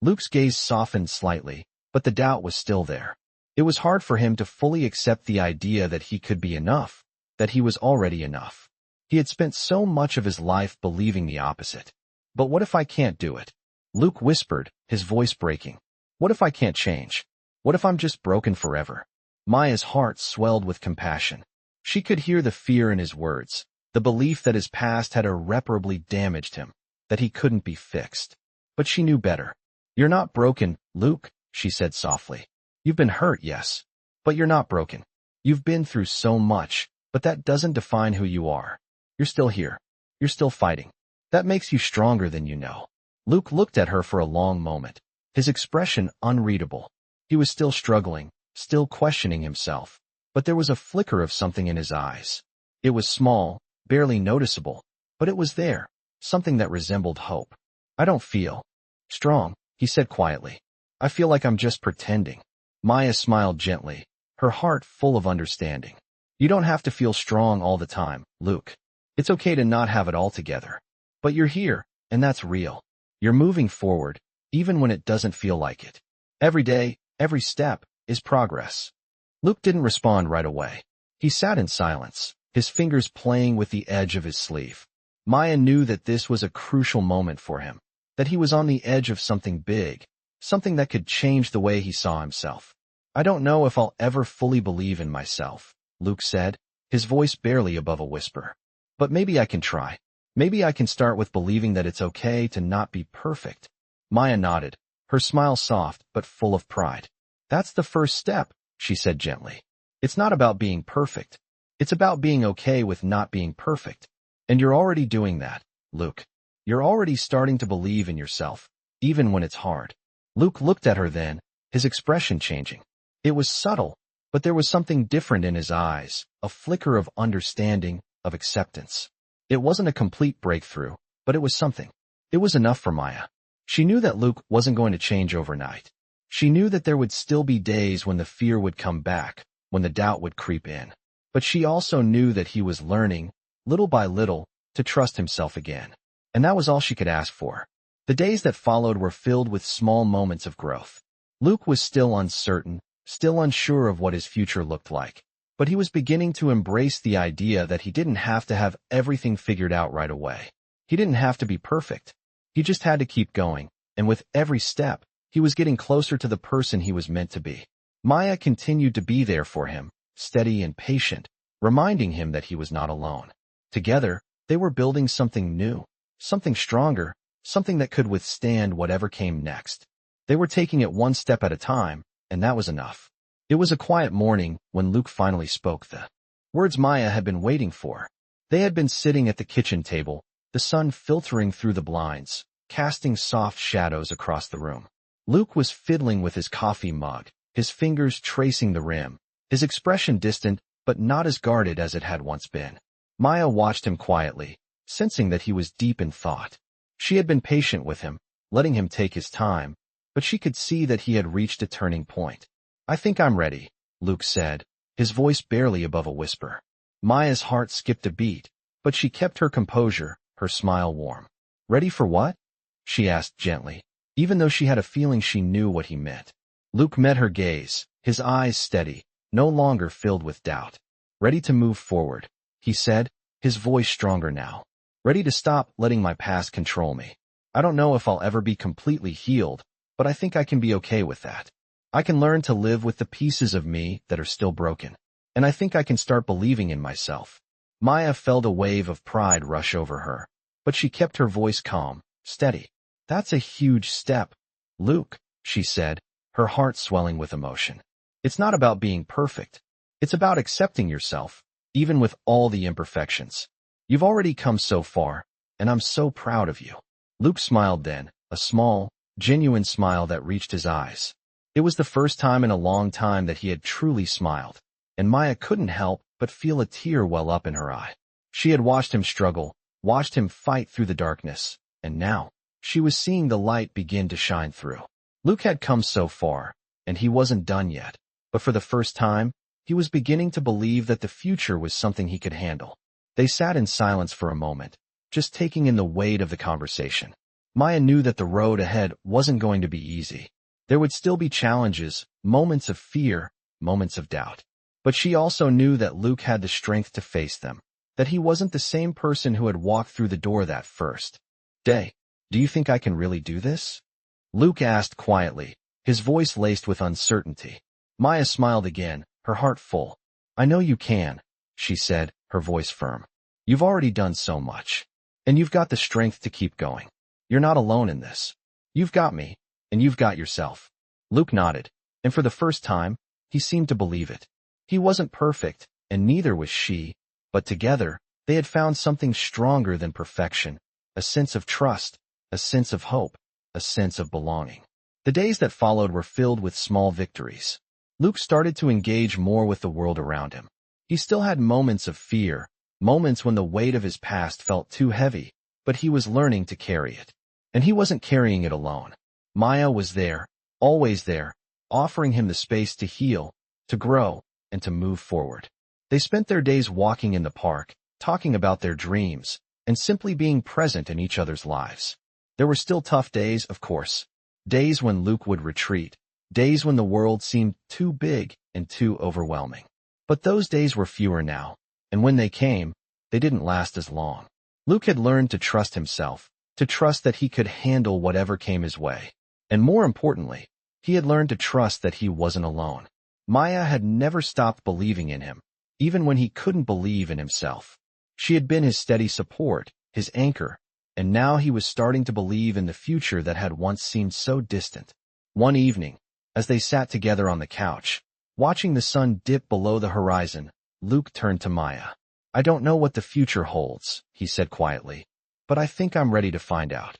Luke's gaze softened slightly, but the doubt was still there. It was hard for him to fully accept the idea that he could be enough, that he was already enough. He had spent so much of his life believing the opposite. "But what if I can't do it?" Luke whispered, his voice breaking. "What if I can't change? What if I'm just broken forever?" Maya's heart swelled with compassion. She could hear the fear in his words, the belief that his past had irreparably damaged him, that he couldn't be fixed. But she knew better. "You're not broken, Luke," she said softly. "You've been hurt, yes, but you're not broken. You've been through so much, but that doesn't define who you are. You're still here. You're still fighting. That makes you stronger than you know." Luke looked at her for a long moment, his expression unreadable. He was still struggling, still questioning himself, but there was a flicker of something in his eyes. It was small, barely noticeable, but it was there, something that resembled hope. "I don't feel strong," he said quietly. "I feel like I'm just pretending." Maya smiled gently, her heart full of understanding. "You don't have to feel strong all the time, Luke. It's okay to not have it all together. But you're here, and that's real. You're moving forward, even when it doesn't feel like it. Every day, every step, is progress." Luke didn't respond right away. He sat in silence, his fingers playing with the edge of his sleeve. Maya knew that this was a crucial moment for him, that he was on the edge of something big, something that could change the way he saw himself. "I don't know if I'll ever fully believe in myself," Luke said, his voice barely above a whisper. "But maybe I can try. Maybe I can start with believing that it's okay to not be perfect." Maya nodded, her smile soft but full of pride. "That's the first step," she said gently. "It's not about being perfect. It's about being okay with not being perfect. And you're already doing that, Luke. You're already starting to believe in yourself, even when it's hard." Luke looked at her then, his expression changing. It was subtle, but there was something different in his eyes, a flicker of understanding, of acceptance. It wasn't a complete breakthrough, but it was something. It was enough for Maya. She knew that Luke wasn't going to change overnight. She knew that there would still be days when the fear would come back, when the doubt would creep in. But she also knew that he was learning, little by little, to trust himself again. And that was all she could ask for. The days that followed were filled with small moments of growth. Luke was still uncertain, still unsure of what his future looked like. But he was beginning to embrace the idea that he didn't have to have everything figured out right away. He didn't have to be perfect. He just had to keep going, and with every step, he was getting closer to the person he was meant to be. Maya continued to be there for him, steady and patient, reminding him that he was not alone. Together, they were building something new, something stronger, something that could withstand whatever came next. They were taking it one step at a time, and that was enough. It was a quiet morning when Luke finally spoke the words Maya had been waiting for. They had been sitting at the kitchen table, the sun filtering through the blinds, casting soft shadows across the room. Luke was fiddling with his coffee mug, his fingers tracing the rim, his expression distant but not as guarded as it had once been. Maya watched him quietly, sensing that he was deep in thought. She had been patient with him, letting him take his time, but she could see that he had reached a turning point. "I think I'm ready," Luke said, his voice barely above a whisper. Maya's heart skipped a beat, but she kept her composure, her smile warm. "Ready for what?" she asked gently, even though she had a feeling she knew what he meant. Luke met her gaze, his eyes steady, no longer filled with doubt. "Ready to move forward," he said, his voice stronger now. "Ready to stop letting my past control me. I don't know if I'll ever be completely healed, but I think I can be okay with that. I can learn to live with the pieces of me that are still broken. And I think I can start believing in myself. Maya felt a wave of pride rush over her, but she kept her voice calm, steady. "That's a huge step, Luke," she said, her heart swelling with emotion. "It's not about being perfect. It's about accepting yourself, even with all the imperfections. You've already come so far, and I'm so proud of you." Luke smiled then, a small, genuine smile that reached his eyes. It was the first time in a long time that he had truly smiled, and Maya couldn't help but feel a tear well up in her eye. She had watched him struggle, watched him fight through the darkness, and now, she was seeing the light begin to shine through. Luke had come so far, and he wasn't done yet, but for the first time, he was beginning to believe that the future was something he could handle. They sat in silence for a moment, just taking in the weight of the conversation. Maya knew that the road ahead wasn't going to be easy. There would still be challenges, moments of fear, moments of doubt. But she also knew that Luke had the strength to face them, that he wasn't the same person who had walked through the door that first day. "Do you think I can really do this?" Luke asked quietly, his voice laced with uncertainty. Maya smiled again, her heart full. "I know you can," she said, her voice firm. "You've already done so much. And you've got the strength to keep going. You're not alone in this. You've got me, and you've got yourself." Luke nodded, and for the first time, he seemed to believe it. He wasn't perfect, and neither was she, but together, they had found something stronger than perfection, a sense of trust, a sense of hope, a sense of belonging. The days that followed were filled with small victories. Luke started to engage more with the world around him. He still had moments of fear, moments when the weight of his past felt too heavy, but he was learning to carry it. And he wasn't carrying it alone. Maya was there, always there, offering him the space to heal, to grow, and to move forward. They spent their days walking in the park, talking about their dreams, and simply being present in each other's lives. There were still tough days, of course. Days when Luke would retreat, days when the world seemed too big and too overwhelming. But those days were fewer now, and when they came, they didn't last as long. Luke had learned to trust himself, to trust that he could handle whatever came his way. And more importantly, he had learned to trust that he wasn't alone. Maya had never stopped believing in him, even when he couldn't believe in himself. She had been his steady support, his anchor, and now he was starting to believe in the future that had once seemed so distant. One evening, as they sat together on the couch, watching the sun dip below the horizon, Luke turned to Maya. "I don't know what the future holds," he said quietly, "but I think I'm ready to find out."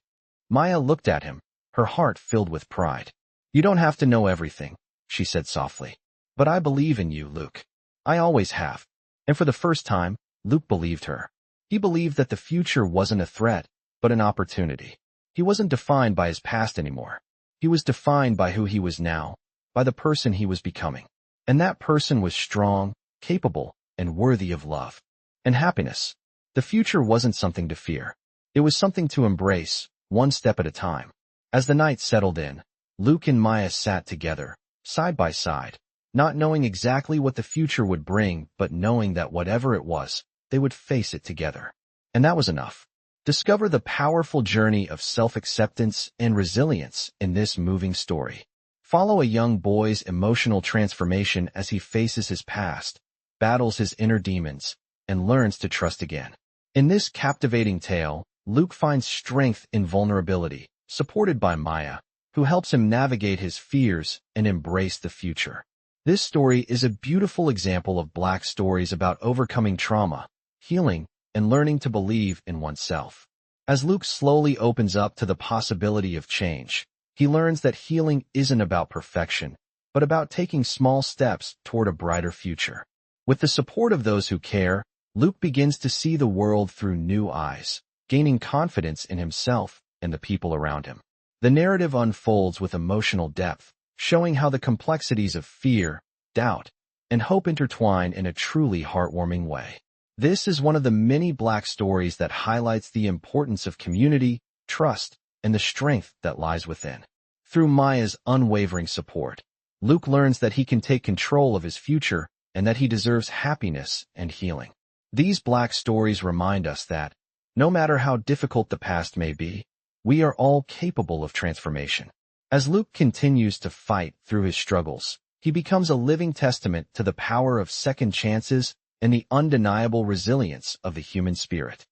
Maya looked at him, her heart filled with pride. "You don't have to know everything," she said softly. "But I believe in you, Luke. I always have." And for the first time, Luke believed her. He believed that the future wasn't a threat, but an opportunity. He wasn't defined by his past anymore. He was defined by who he was now, by the person he was becoming. And that person was strong, capable, and worthy of love and happiness. The future wasn't something to fear. It was something to embrace, one step at a time. As the night settled in, Luke and Maya sat together, side by side, not knowing exactly what the future would bring, but knowing that whatever it was, they would face it together. And that was enough. Discover the powerful journey of self-acceptance and resilience in this moving story. Follow a young boy's emotional transformation as he faces his past, battles his inner demons, and learns to trust again. In this captivating tale, Luke finds strength in vulnerability, supported by Maya, who helps him navigate his fears and embrace the future. This story is a beautiful example of Black stories about overcoming trauma, healing, and learning to believe in oneself. As Luke slowly opens up to the possibility of change, he learns that healing isn't about perfection, but about taking small steps toward a brighter future. With the support of those who care, Luke begins to see the world through new eyes, gaining confidence in himself and the people around him. The narrative unfolds with emotional depth, showing how the complexities of fear, doubt, and hope intertwine in a truly heartwarming way. This is one of the many Black stories that highlights the importance of community, trust, and the strength that lies within. Through Maya's unwavering support, Luke learns that he can take control of his future and that he deserves happiness and healing. These Black stories remind us that, no matter how difficult the past may be, we are all capable of transformation. As Luke continues to fight through his struggles, he becomes a living testament to the power of second chances, and the undeniable resilience of the human spirit.